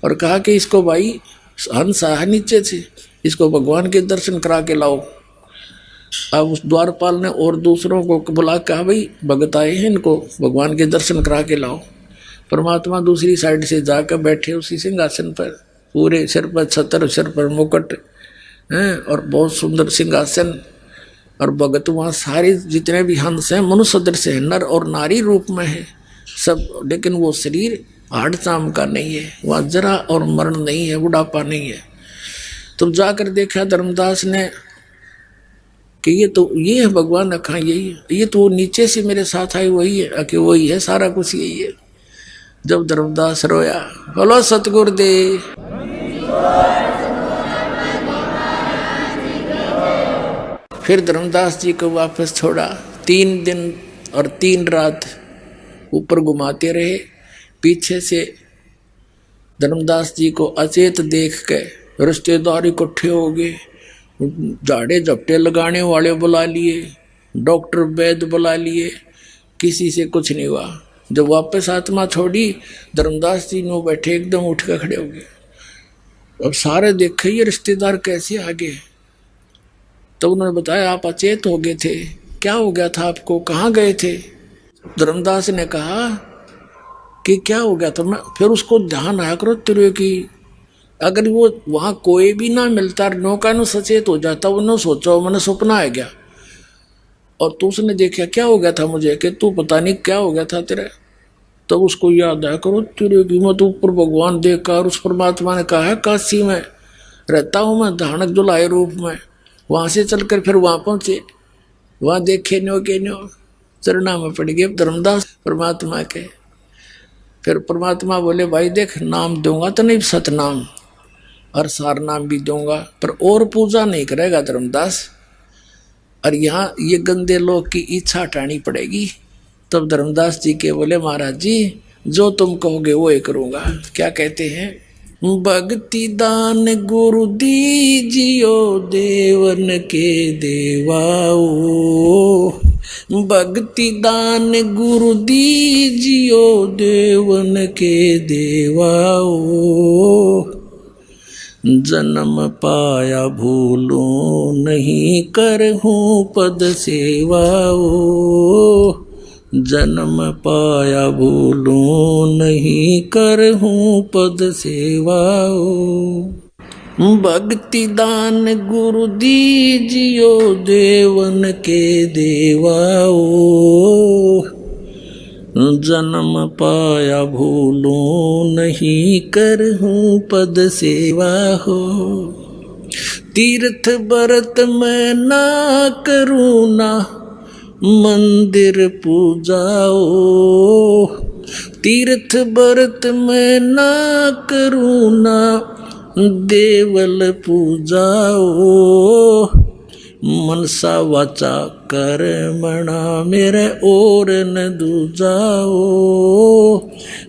और कहा कि इसको भाई हंस है नीचे से, इसको भगवान के दर्शन करा के लाओ। अब उस द्वारपाल ने और दूसरों को बुला कहा भाई भगत आए हैं, इनको भगवान के दर्शन करा के लाओ। परमात्मा दूसरी साइड से जाकर बैठे उसी सिंहासन पर, पूरे सिर पर छतर, सिर पर मुकुट हैं और बहुत सुंदर सिंहासन, और भगत वहाँ सारे जितने भी हंस हैं मनुष्य सदृश है, नर और नारी रूप में है सब, लेकिन वो शरीर हाड़ चाम का नहीं है, वहाँ जरा और मरण नहीं है, बुढ़ापा नहीं है। तो जाकर देखा धर्मदास ने कि ये है भगवान अखा, यही है, ये तो नीचे से मेरे साथ आए वही है, कि वही है, सारा कुछ यही है। जब धर्मदास रोया, बोलो सतगुरुदेव। फिर धर्मदास जी को वापस छोड़ा, 3 दिन और 3 रात ऊपर घुमाते रहे। पीछे से धर्मदास जी को अचेत देख के रिश्तेदार इकट्ठे हो गए, झाड़े झपटे लगाने वाले बुला लिए, डॉक्टर वैद्य बुला लिए, किसी से कुछ नहीं हुआ। जब वापस आत्मा छोड़ी धर्मदास जी नो बैठे एकदम उठ कर खड़े हो गए। अब सारे देखे ये रिश्तेदार कैसे आ गए। तो उन्होंने बताया आप अचेत हो गए थे, क्या हो गया था आपको, कहाँ गए थे। धर्मदास ने कहा कि क्या हो गया था। मैं फिर उसको ध्यान आया करो तेरे की, अगर वो वहाँ कोई भी ना मिलता नौका नो सचेत हो जाता, उन्होंने सोचा मैंने सपना आ गया और तू उसने देखा क्या हो गया था मुझे, कि तू पता नहीं क्या हो गया था तेरे। तब तो उसको याद आया करो तेरे की मत ऊपर भगवान देखा, और उस परमात्मा ने कहा है काशी में रहता हूँ मैं धानक दुलाए रूप में। वहाँ से चलकर फिर वहाँ पहुँचे, वहाँ देखे न्यो के न्यो चरणा में पड़ गए धर्मदास परमात्मा के। फिर परमात्मा बोले भाई देख नाम दूंगा तो नहीं सतनाम, और सार नाम भी दूंगा, पर और पूजा नहीं करेगा धर्मदास। और यहाँ ये गंदे लोग की इच्छा हटानी पड़ेगी। तब धर्मदास जी के बोले महाराज जी जो तुम कहोगे वो ही करूँगा। क्या कहते हैं? भक्ति दान गुरु दीजियो देवन के देवाओ, भक्ति दान गुरु दीजियो देवन के देवाओ, जन्म पाया भूलो नहीं करहूँ पद सेवाओ, जन्म पाया भूलो नहीं करहूँ पद सेवाओ, भक्ति दान गुरु दीजियो देवन के देवाओ, जन्म पाया भूलो नहीं करहूँ पद सेवा हो, तीर्थ व्रत मैं ना करूँ ना मंदिर पूजाओ, तीर्थ व्रत मैं ना करूँ ना देवल पूजाओ, मनसा वाचा कर्मणा मेरे और न दूजाओ,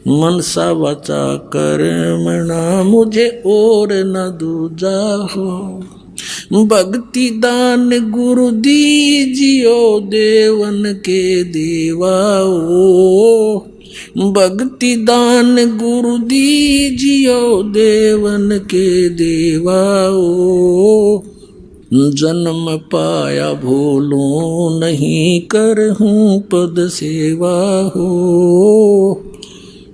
मनसा वाचा कर्मणा मुझे और न दूजाओ, भक्ति दान गुरु दीजियो देवन के देवाओ, भक्ति दान गुरु दीजियो देवन के देवाओ, जन्म पाया भूलो नहीं करहूँ पद सेवा हो,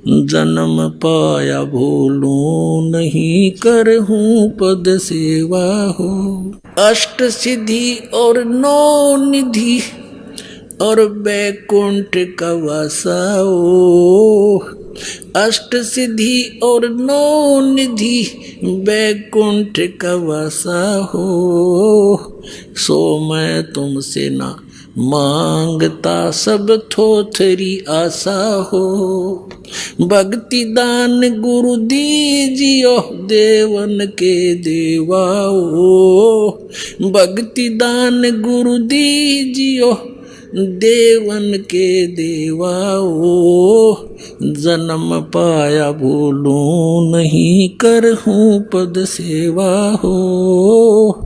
जन्म पाया भूलो नहीं करहूँ पद सेवा हो, अष्ट सिद्धि और नौ निधि और बैकुंठ का वासाओ, अष्ट सिद्धि और नौ निधि बैकुंठ का वासा हो, सो मैं तुमसे ना मांगता सब थोथरी आशा हो, भक्ति दान गुरु दीजियो देवन के देवाओ, भक्ति दान गुरु दीजियो देवन के देवाओ, जन्म पाया भूलो नहीं करहूँ पद सेवा हो,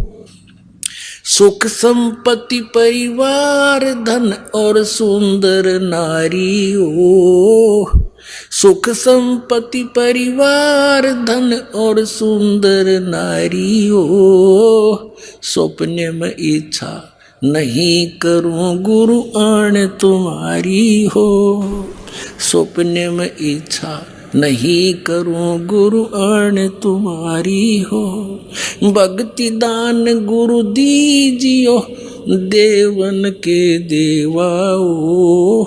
सुख संपत्ति परिवार धन और सुंदर नारी हो, सुख संपत्ति परिवार धन और सुंदर नारी हो, स्वप्न में इच्छा नहीं करूं गुरु आण तुम्हारी हो, स्वप्न में इच्छा नहीं करूं गुरु आण तुम्हारी हो, भक्ति दान गुरु दीजियो देवन के देवाओ,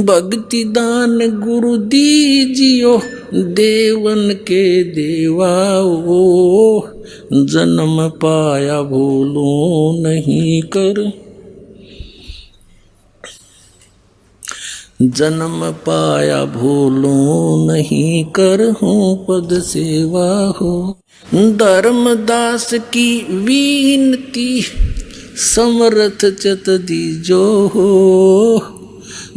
भक्ति दान गुरु दीजियो देवन के देवाओ, जन्म पाया भूलो नहीं कर, जन्म पाया भूलो नहीं करहूँ पद सेवा हो, धर्मदास की विनती समर्थ चत दीजो हो,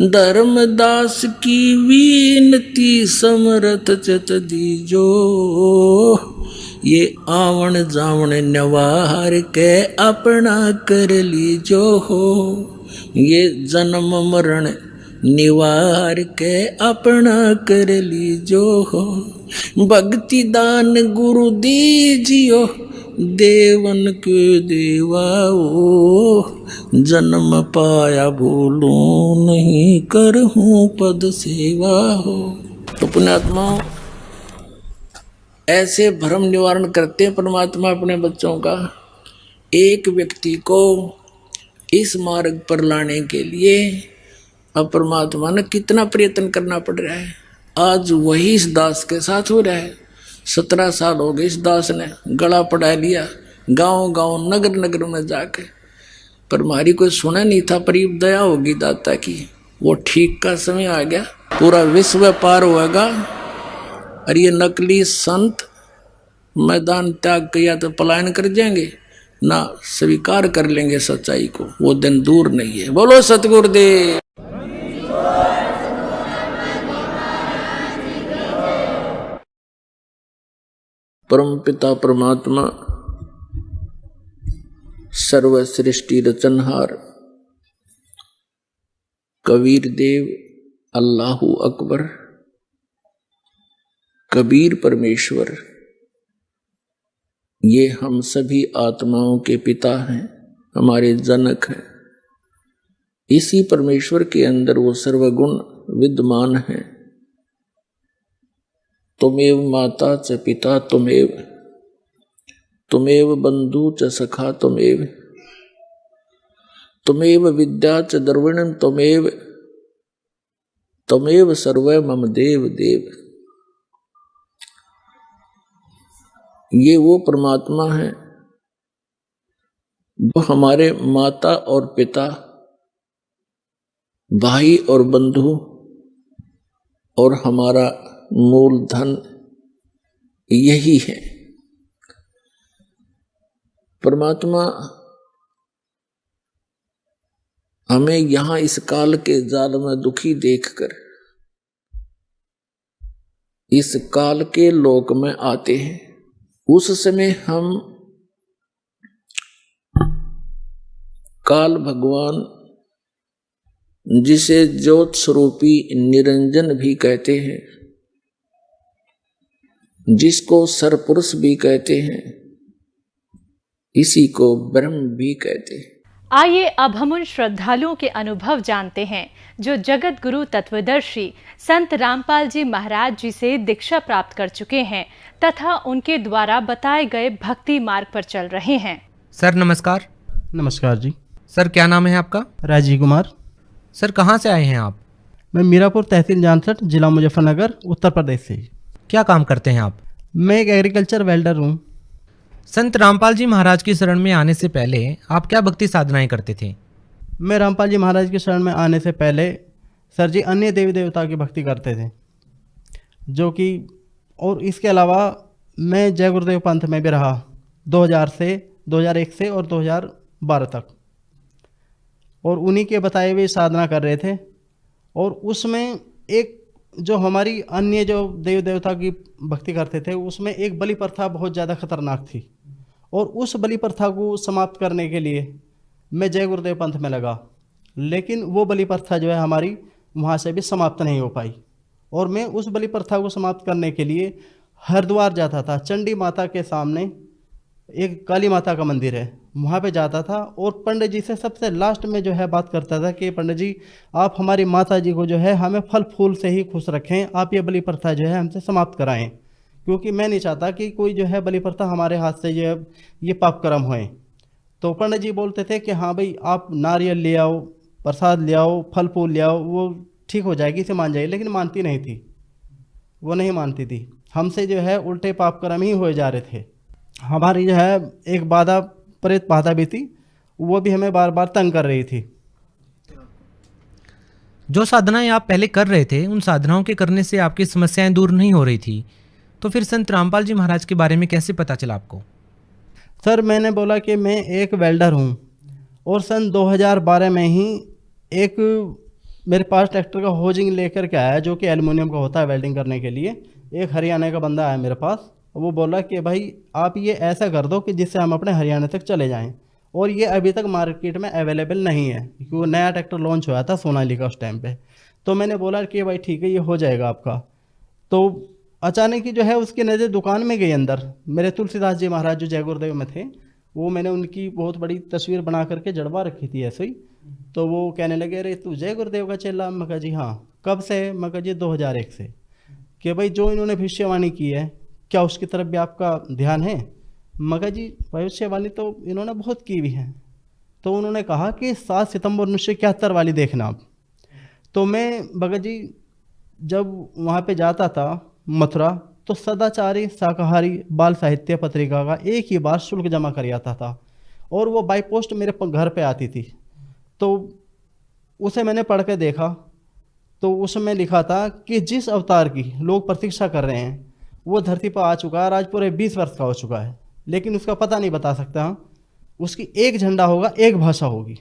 धर्मदास की विनती समर्थ चत दीजो, ये आवण जावण नवार के अपना कर लीजो हो, ये जन्म मरण निवार के अपना कर लीजो हो, भक्ति दान गुरु दीजियो देवन के देवाओ, जन्म पाया भूलो नहीं करहूँ पद सेवा हो। तो पुण्यात्मा ऐसे भ्रम निवारण करते हैं परमात्मा अपने बच्चों का। एक व्यक्ति को इस मार्ग पर लाने के लिए अब परमात्मा ने कितना प्रयत्न करना पड़ रहा है। आज वही इस दास के साथ हो रहा है। 17 साल हो गए इस दास ने गला पड़ा लिया गांव गांव नगर नगर में जाके, पर हमारी कोई सुना नहीं था। पर ये दया होगी दाता की, वो ठीक का समय आ गया, पूरा विश्व पार होगा और ये नकली संत मैदान त्याग के या तो पलायन कर जाएंगे ना स्वीकार कर लेंगे सच्चाई को। वो दिन दूर नहीं है। बोलो सतगुरुदेव। परम पिता परमात्मा सर्व सृष्टि रचनहार कबीर देव अल्लाहू अकबर कबीर परमेश्वर, ये हम सभी आत्माओं के पिता हैं, हमारे जनक हैं। इसी परमेश्वर के अंदर वो सर्वगुण विद्यमान है। तुमेव माता च पिता तुमेव, तुमेव बंधु च सखा तुमेव, तुमेव विद्या च द्रविणं तुमेव, तुमेव सर्व मम देव देव। ये वो परमात्मा है जो हमारे माता और पिता, भाई और बंधु और हमारा मूलधन यही है। परमात्मा हमें यहां इस काल के जाल में दुखी देखकर इस काल के लोक में आते हैं। उस समय हम काल भगवान, जिसे ज्योत स्वरूपी निरंजन भी कहते हैं, जिसको सरपुरुष भी कहते हैं, इसी को ब्रह्म भी कहते हैं। आइए अब हम उन श्रद्धालुओं के अनुभव जानते हैं जो जगत गुरु तत्वदर्शी संत रामपाल जी महाराज जी से दीक्षा प्राप्त कर चुके हैं तथा उनके द्वारा बताए गए भक्ति मार्ग पर चल रहे हैं। सर नमस्कार। नमस्कार जी। सर क्या नाम है आपका? राजीव कुमार। सर कहाँ से आए हैं आप? मैं मीरापुर तहसील जानसठ, जिला मुजफ्फरनगर, उत्तर प्रदेश से। क्या काम करते हैं आप? मैं एक एग्रीकल्चर वेल्डर हूँ। संत रामपाल जी महाराज की शरण में आने से पहले आप क्या भक्ति साधनाएं करते थे? मैं रामपाल जी महाराज की शरण में आने से पहले सर जी अन्य देवी देवता की भक्ति करते थे, जो कि और इसके अलावा मैं जय गुरुदेव पंथ में भी रहा 2001 से और 2012 तक, और उन्हीं के बताए हुए साधना कर रहे थे। और उसमें एक जो हमारी अन्य जो देव देवता की भक्ति करते थे, उसमें एक बलि प्रथा बहुत ज़्यादा खतरनाक थी, और उस बलि प्रथा को समाप्त करने के लिए मैं जय गुरुदेव पंथ में लगा। लेकिन वो बलि प्रथा जो है हमारी वहाँ से भी समाप्त नहीं हो पाई, और मैं उस बलि प्रथा को समाप्त करने के लिए हरिद्वार जाता था। चंडी माता के सामने एक काली माता का मंदिर है, वहाँ पे जाता था और पंडित जी से सबसे लास्ट में जो है बात करता था कि पंडित जी आप हमारी माता जी को जो है हमें फल फूल से ही खुश रखें, आप ये बलि प्रथा जो है हमसे समाप्त कराएं, क्योंकि मैं नहीं चाहता कि कोई जो है बलि प्रथा हमारे हाथ से जो है ये पाप कर्म होए। तो पंडित जी बोलते थे कि हाँ भाई आप नारियल ले आओ, प्रसाद ले आओ, फल फूल ले आओ, वो ठीक हो जाएगी, इसे मान जाएगी। लेकिन मानती नहीं थी, वो नहीं मानती थी। हमसे जो है उल्टे पाप कर्म ही हो जा रहे थे। हमारी जो है एक बाधा प्रेत बाधा भी थी, वो भी हमें बार बार तंग कर रही थी। जो साधनाएं आप पहले कर रहे थे, उन साधनाओं के करने से आपकी समस्याएं दूर नहीं हो रही थी, तो फिर संत रामपाल जी महाराज के बारे में कैसे पता चला आपको? सर मैंने बोला कि मैं एक वेल्डर हूँ, और सन 2012 में ही एक मेरे पास ट्रैक्टर का होजिंग लेकर के आया, जो कि एल्युमिनियम का होता है वेल्डिंग करने के लिए। एक हरियाणा का बंदा आया मेरे पास, वो बोला कि भाई आप ये ऐसा कर दो कि जिससे हम अपने हरियाणा तक चले जाएं, और ये अभी तक मार्केट में अवेलेबल नहीं है, क्योंकि वो नया ट्रैक्टर लॉन्च हुआ था सोनालिका उस टाइम पे। तो मैंने बोला कि भाई ठीक है, ये हो जाएगा आपका। तो अचानक ही जो है उसकी नज़र दुकान में गई अंदर। मेरे तुलसीदास जी महाराज जो जय गुरुदेव में थे, वो मैंने उनकी बहुत बड़ी तस्वीर बना करके जड़वा रखी थी ऐसे ही। तो वो कहने लगे अरे तू जय गुरुदेव का चेला? मैं कहा जी हाँ। कब से? मैं कहा जी 2001 से। कि भाई जो इन्होंने भविष्यवाणी की है, क्या उसकी तरफ भी आपका ध्यान है? मैं कहा जी भविष्यवाणी तो इन्होंने बहुत की भी है। तो उन्होंने कहा कि 7 सितंबर 1971 वाली देखना आप। तो मैं भगत जी जब वहाँ पे जाता था मथुरा, तो सदाचारी शाकाहारी बाल साहित्य पत्रिका का एक ही बार शुल्क जमा कर आता था, और वो बाई पोस्ट मेरे घर पे आती थी। तो उसे मैंने पढ़ के देखा, तो उसमें लिखा था कि जिस अवतार की लोग प्रतीक्षा कर रहे हैं, वो धरती पर आ चुका है और आज पूरे 20 वर्ष का हो चुका है, लेकिन उसका पता नहीं बता सकता। उसकी एक झंडा होगा, एक भाषा होगी।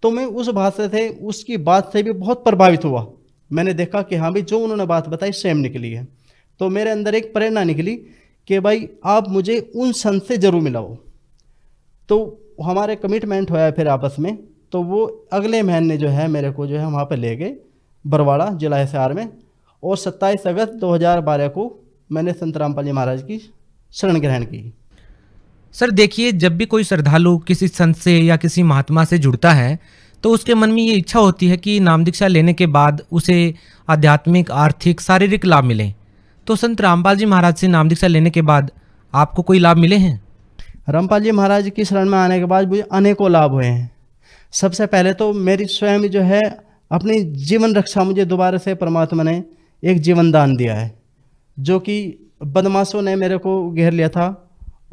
तो मैं उस भाषा से, उसकी बात से भी बहुत प्रभावित हुआ। मैंने देखा कि हाँ भाई, जो उन्होंने बात बताई सेम निकली है। तो मेरे अंदर एक प्रेरणा निकली कि भाई आप मुझे उन संत से जरूर मिलाओ। तो हमारे कमिटमेंट हुआ है फिर आपस में। तो वो अगले महीने जो है मेरे को जो है वहाँ पे ले गए बरवाड़ा जिला हिसार में, और 27 अगस्त 2012 को मैंने संत रामपाल जी महाराज की शरण ग्रहण की। सर देखिए, जब भी कोई श्रद्धालु किसी संत से या किसी महात्मा से जुड़ता है तो उसके मन में ये इच्छा होती है कि नाम दीक्षा लेने के बाद उसे आध्यात्मिक, आर्थिक, शारीरिक लाभ मिले। तो संत रामपाल जी महाराज से नाम दीक्षा लेने के बाद आपको कोई लाभ मिले हैं? रामपाल जी महाराज की शरण में आने के बाद मुझे अनेकों लाभ हुए हैं। सबसे पहले तो मेरी स्वयं जो है अपनी जीवन रक्षा, मुझे दोबारा से परमात्मा ने एक जीवन दान दिया है। जो कि बदमाशों ने मेरे को घेर लिया था,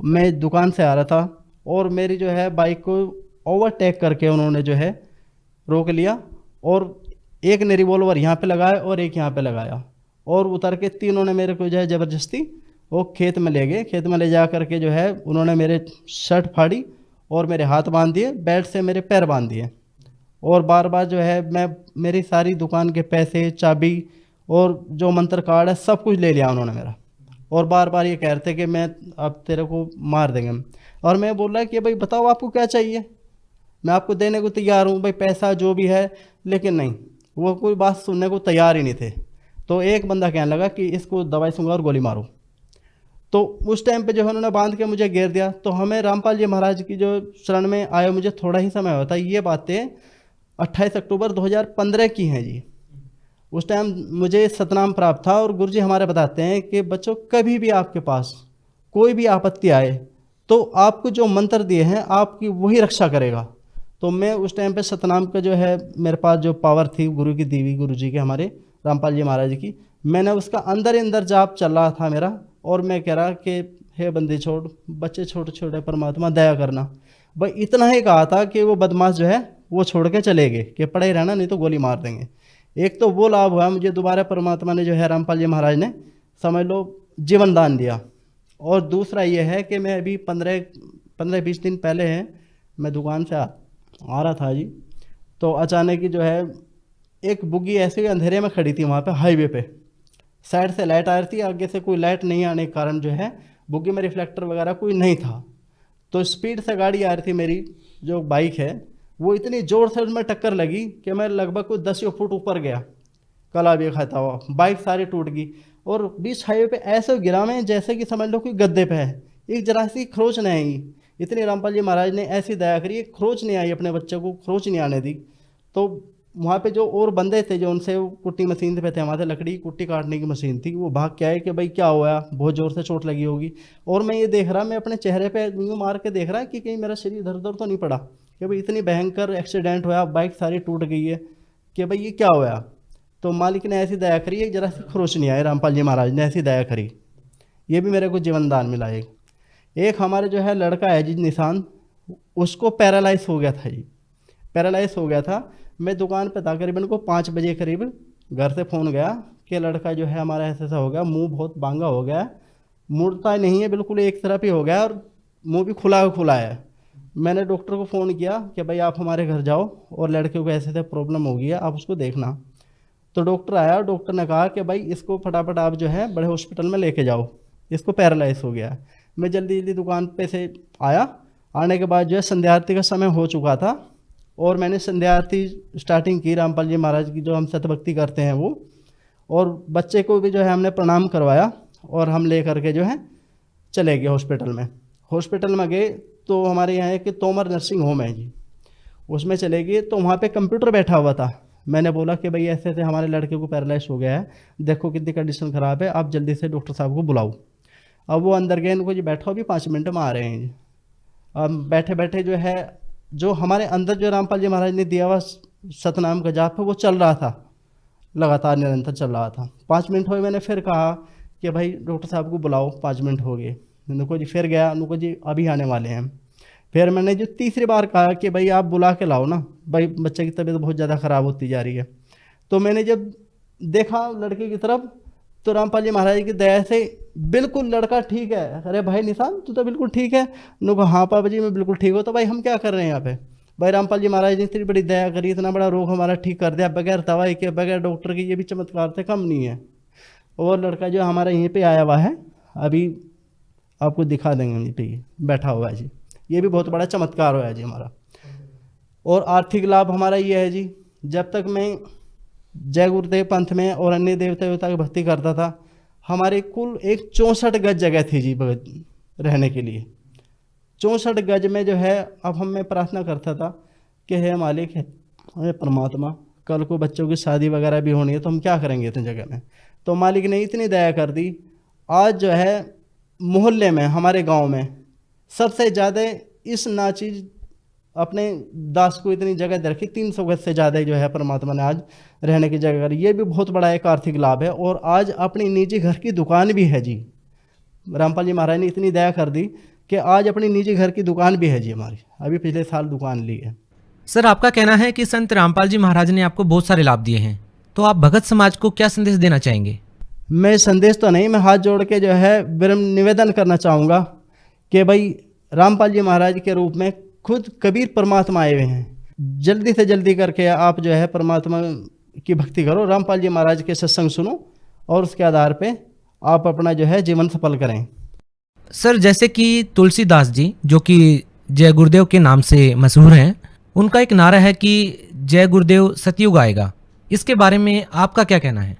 मैं दुकान से आ रहा था और मेरी जो है बाइक को ओवरटेक करके उन्होंने जो है रोक लिया, और एक ने रिवॉल्वर यहाँ पे लगाया और एक यहाँ पे लगाया, और उतर के तीनों ने मेरे को जो है ज़बरदस्ती वो खेत में ले गए। खेत में ले जा करके जो है उन्होंने मेरे शर्ट फाड़ी और मेरे हाथ बांध दिए, बेल्ट से मेरे पैर बांध दिए, और बार बार जो है मेरी सारी दुकान के पैसे, चाबी और जो मंत्र कार्ड है सब कुछ ले लिया उन्होंने मेरा। और बार बार ये कह रहे थे कि मैं अब तेरे को मार देंगे। और मैं बोल रहा कि भाई बताओ आपको क्या चाहिए, मैं आपको देने को तैयार हूँ भाई, पैसा जो भी है। लेकिन नहीं, वो कोई बात सुनने को तैयार ही नहीं थे। तो एक बंदा कहने लगा कि इसको दवाई सूंगा और गोली मारो। तो उस टाइम पे जो है उन्होंने बांध के मुझे घेर दिया। तो हमें रामपाल जी महाराज की जो शरण में आए मुझे थोड़ा ही समय होता है, ये बातें 28 अक्टूबर 2015 की हैं जी। उस टाइम मुझे सतनाम प्राप्त था, और गुरुजी हमारे बताते हैं कि बच्चों कभी भी आपके पास कोई भी आपत्ति आए तो आपको जो मंत्र दिए हैं आपकी वही रक्षा करेगा। तो मैं उस टाइम पे सतनाम का जो है मेरे पास जो पावर थी गुरु की दी हुई, गुरु जी के हमारे रामपाल जी महाराज की, मैंने उसका अंदर ही अंदर जाप चल रहा था मेरा। और मैं कह रहा कि हे बंदी छोड़, बच्चे छोटे छोटे, परमात्मा दया करना। भाई इतना ही कहा था कि वो बदमाश जो है वो छोड़ के चले गए कि पड़े ही रहना, नहीं तो गोली मार देंगे। एक तो वो लाभ हुआ मुझे, दोबारा परमात्मा ने जो है रामपाल जी महाराज ने समझ लो जीवन दान दिया। और दूसरा ये है कि मैं अभी 15-20 दिन पहले है मैं दुकान से आ रहा था जी, तो अचानक ही जो है एक बुग्गी ऐसे ही अंधेरे में खड़ी थी वहाँ पे हाईवे पे। साइड से लाइट आ रही थी, आगे से कोई लाइट नहीं आने के कारण जो है बुग्गी में रिफ्लेक्टर वगैरह कोई नहीं था। तो स्पीड से गाड़ी आ रही थी, मेरी जो बाइक है वो इतनी ज़ोर से उसमें टक्कर लगी कि मैं लगभग कोई 10 फुट ऊपर गया, कला भी खाता हुआ, बाइक सारी टूट गई। और बीच हाईवे पे ऐसे गिरा मैं जैसे कि समझ लो कोई गद्दे पे है, एक जरा सी खरोच नहीं आई। इतनी रामपाल जी महाराज ने ऐसी दया करी, खरोच नहीं आई, अपने बच्चे को खरोच नहीं आने दी। तो वहाँ पे जो और बंदे थे जो उनसे कुट्टी मशीन पे थे, हमारे लकड़ी की कुट्टी काटने की मशीन थी, वो भाग के आए कि भाई क्या हुआ, बहुत ज़ोर से चोट लगी होगी। और मैं ये देख रहा, मैं अपने चेहरे पे यूँ मार के देख रहा कि कहीं मेरा शरीर इधर उधर तो नहीं पड़ा, कि भाई इतनी भयंकर एक्सीडेंट हुआ, बाइक सारी टूट गई है, कि भाई ये क्या हुआ। तो मालिक ने ऐसी दया करी, एक जरा सी खरोच नहीं आए, रामपाल जी महाराज ने ऐसी दया करी। ये भी मेरे को जीवन दान मिला। एक हमारे जो है लड़का है जी निशान, उसको पैरालाइज हो गया था जी, पैरालाइज हो गया था। मैं दुकान पे था, करीबन को 5 बजे करीब घर से फ़ोन गया कि लड़का जो है हमारा ऐसा हो गया, मुंह बहुत बांगा हो गया, मुड़ता नहीं है, बिल्कुल एक तरफ ही हो गया और मुंह भी खुला है। मैंने डॉक्टर को फ़ोन किया कि भाई आप हमारे घर जाओ और लड़के को ऐसे प्रॉब्लम हो गई है, आप उसको देखना। तो डॉक्टर आया, डॉक्टर ने कहा कि भाई इसको फटाफट आप जो है बड़े हॉस्पिटल में लेके जाओ, इसको पैरालाइज हो गया। मैं जल्दी जल्दी दुकान पे से आया। आने के बाद जो है संध्या आरती का समय हो चुका था, और मैंने संध्या आरती स्टार्टिंग की रामपाल जी महाराज की जो हम सतभक्ति करते हैं वो, और बच्चे को भी जो है हमने प्रणाम करवाया, और हम ले करके जो है चले गए हॉस्पिटल में। हॉस्पिटल में गए तो हमारे यहाँ एक तोमर नर्सिंग होम है जी, उसमें चले गए। तो वहाँ पे कंप्यूटर बैठा हुआ था। मैंने बोला कि भाई ऐसे ऐसे हमारे लड़के को पैरालाइज हो गया है, देखो कितनी कंडीशन ख़राब है, आप जल्दी से डॉक्टर साहब को बुलाओ। अब वो अंदर गए, इनको जी बैठो, अभी 5 मिनट में आ रहे हैं जी। अब बैठे बैठे जो है जो हमारे अंदर जो रामपाल जी महाराज ने दिया हुआ सतनाम का जाप है वो चल रहा था, लगातार निरंतर चल रहा था। 5 मिनट हुए, मैंने फिर कहा कि भाई डॉक्टर साहब को बुलाओ, 5 मिनट हो गए। उनको जी फिर गया, उनको जी अभी आने वाले हैं। फिर मैंने जो तीसरी बार कहा कि भाई आप बुला के लाओ ना, भाई बच्चे की तबीयत बहुत ज़्यादा ख़राब होती जा रही है। तो मैंने जब देखा लड़के की तरफ तो रामपाल जी महाराज की दया से बिल्कुल लड़का ठीक है। अरे भाई निशान तू तो बिल्कुल ठीक है। उनको हाँ पापा जी मैं बिल्कुल ठीक हूँ। तो भाई हम क्या कर रहे हैं यहाँ पे? भाई रामपाल जी महाराज ने इतनी बड़ी दया करी, इतना बड़ा रोग हमारा ठीक कर दिया बगैर दवाई के, बगैर डॉक्टर के। ये भी चमत्कार से कम नहीं है। और लड़का जो हमारा यहीं पे आया हुआ है, अभी आपको दिखा देंगे, यहीं पे बैठा हुआ है जी। ये भी बहुत बड़ा चमत्कार हुआ है जी हमारा। और आर्थिक लाभ हमारा ये है जी, जब तक मैं जय गुरुदेव पंथ में और अन्य देवता देवता की भक्ति करता था, हमारे कुल एक 64 गज जगह थी जी रहने के लिए। 64 गज में जो है, अब हम मैं प्रार्थना करता था कि हे मालिक है, हे परमात्मा, कल को बच्चों की शादी वगैरह भी होनी है तो हम क्या करेंगे इतनी जगह में। तो मालिक ने इतनी दया कर दी, आज जो है मोहल्ले में हमारे गांव में सबसे ज़्यादा इस नाचीज अपने दास को इतनी जगह दे रखी। 300 गज से ज़्यादा जो है परमात्मा ने आज रहने की जगह करी। ये भी बहुत बड़ा एक आर्थिक लाभ है। और आज अपनी निजी घर की दुकान भी है जी। रामपाल जी महाराज ने इतनी दया कर दी कि आज अपनी निजी घर की दुकान भी है जी हमारी। अभी पिछले साल दुकान ली है। सर आपका कहना है कि संत रामपाल जी महाराज ने आपको बहुत सारे लाभ दिए हैं, तो आप भगत समाज को क्या संदेश देना चाहेंगे? मैं संदेश तो नहीं, मैं हाथ जोड़ के जो है विनम्र निवेदन करना चाहूँगा कि भाई रामपाल जी महाराज के रूप में खुद कबीर परमात्मा आए हुए हैं। जल्दी से जल्दी करके आप जो है परमात्मा की भक्ति करो, रामपाल जी महाराज के सत्संग सुनो और उसके आधार पे आप अपना जो है जीवन सफल करें। सर जैसे कि तुलसीदास जी जो कि जय गुरुदेव के नाम से मशहूर हैं, उनका एक नारा है कि जय गुरुदेव सतयुग आएगा। इसके बारे में आपका क्या कहना है?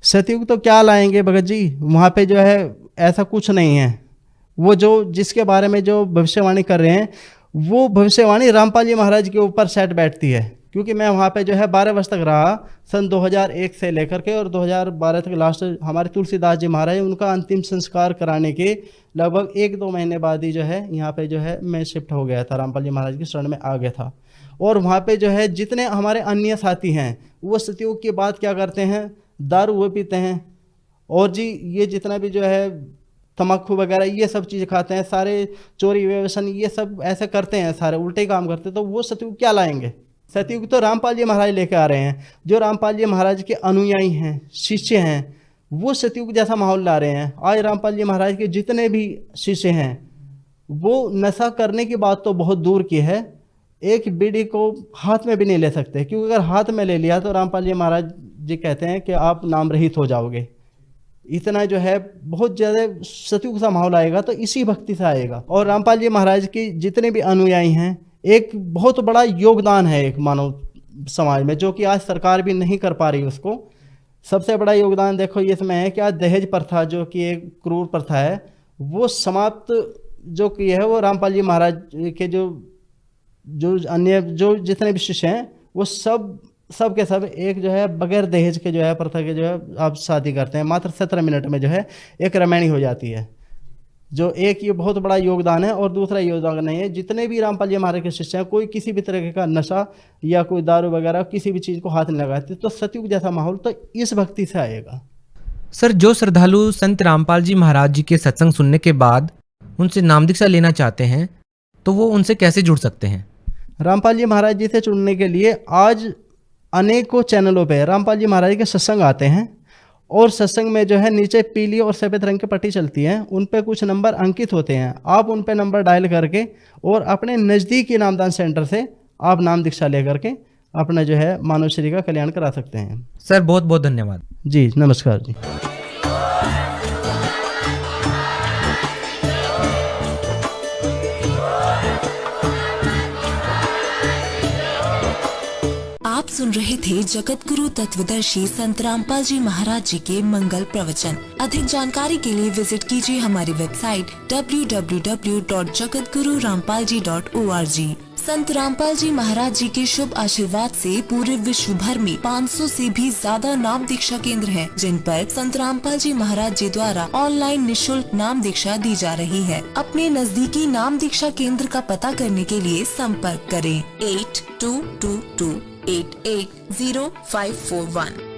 सतयुग तो क्या लाएंगे भगत जी, वहाँ पे जो है ऐसा कुछ नहीं है। वो जो जिसके बारे में जो भविष्यवाणी कर रहे हैं, वो भविष्यवाणी रामपाल जी महाराज के ऊपर सेट बैठती है। क्योंकि मैं वहाँ पे जो है 12 वर्ष तक रहा, सन 2001 से लेकर के, और 2012 तक लास्ट हमारे तुलसीदास जी महाराज उनका अंतिम संस्कार कराने के लगभग 1-2 महीने बाद ही जो है यहाँ पे जो है मैं शिफ्ट हो गया था, रामपाल जी महाराज की शरण में आ गया था। और वहाँ पे जो है जितने हमारे अन्य साथी हैं वो सतयुग की बात क्या करते हैं, दारू वो पीते हैं, और जी ये जितना भी जो है तम्बाकू वगैरह ये सब चीज़ खाते हैं, सारे चोरी व्यसन ये सब ऐसे करते हैं, सारे उल्टे काम करते हैं। तो वो सतयुग क्या लाएंगे? सतयुग तो रामपाल जी महाराज लेकर आ रहे हैं। जो रामपाल जी महाराज के अनुयायी हैं, शिष्य हैं, वो सतयुग जैसा माहौल ला रहे हैं। आज रामपाल जी महाराज के जितने भी शिष्य हैं वो नशा करने की बात तो बहुत दूर की है, एक बीड़ी को हाथ में भी नहीं ले सकते। क्योंकि अगर हाथ में ले लिया तो रामपाल जी महाराज जी कहते हैं कि आप नाम रहित हो जाओगे। इतना जो है बहुत ज़्यादा सतयुग सा माहौल आएगा तो इसी भक्ति से आएगा। और रामपाल जी महाराज की जितने भी अनुयायी हैं, एक बहुत बड़ा योगदान है एक मानव समाज में, जो कि आज सरकार भी नहीं कर पा रही उसको। सबसे बड़ा योगदान देखो ये इसमें है कि आज दहेज प्रथा जो कि एक क्रूर प्रथा है, वो समाप्त जो की है वो रामपाल जी महाराज के जो अन्य जो जितने भी शिष्य हैं वो सब के सब एक जो है बगैर दहेज के जो है प्रथा के जो है आप शादी करते हैं। मात्र 17 मिनट में जो है एक रामायणी हो जाती है। जो एक ये बहुत बड़ा योगदान है। और दूसरा योगदान नहीं है, जितने भी रामपाल जी महाराज के शिष्य हैं कोई किसी भी तरह का नशा या कोई दारू वगैरह किसी भी चीज़ को हाथ नहीं लगाते। तो सतयुग जैसा माहौल तो इस भक्ति से आएगा। सर जो श्रद्धालु संत रामपाल जी महाराज जी के सत्संग सुनने के बाद उनसे नाम दीक्षा लेना चाहते हैं तो वो उनसे कैसे जुड़ सकते हैं? रामपाल जी महाराज जी से जुड़ने के लिए आज अनेकों चैनलों पे रामपाल जी महाराज के सत्संग आते हैं, और सत्संग में जो है नीचे पीली और सफ़ेद रंग की पट्टी चलती है, उन पे कुछ नंबर अंकित होते हैं। आप उन पे नंबर डायल करके और अपने नज़दीकी नामदान सेंटर से आप नाम दीक्षा लेकर के अपना जो है मानव शरीर का कल्याण करा सकते हैं। सर बहुत बहुत धन्यवाद जी, नमस्कार जी। आप सुन रहे थे जगत गुरु तत्वदर्शी संत रामपाल जी महाराज जी के मंगल प्रवचन। अधिक जानकारी के लिए विजिट कीजिए हमारी वेबसाइट www.jagatgururampalji.org। संत रामपाल जी महाराज जी के शुभ आशीर्वाद से पूरे विश्व भर में 500 से भी ज्यादा नाम दीक्षा केंद्र हैं, जिन पर संत रामपाल जी महाराज जी द्वारा ऑनलाइन निशुल्क नाम दीक्षा दी जा रही है। अपने नजदीकी नाम दीक्षा केंद्र का पता करने के लिए संपर्क करें 8222880541।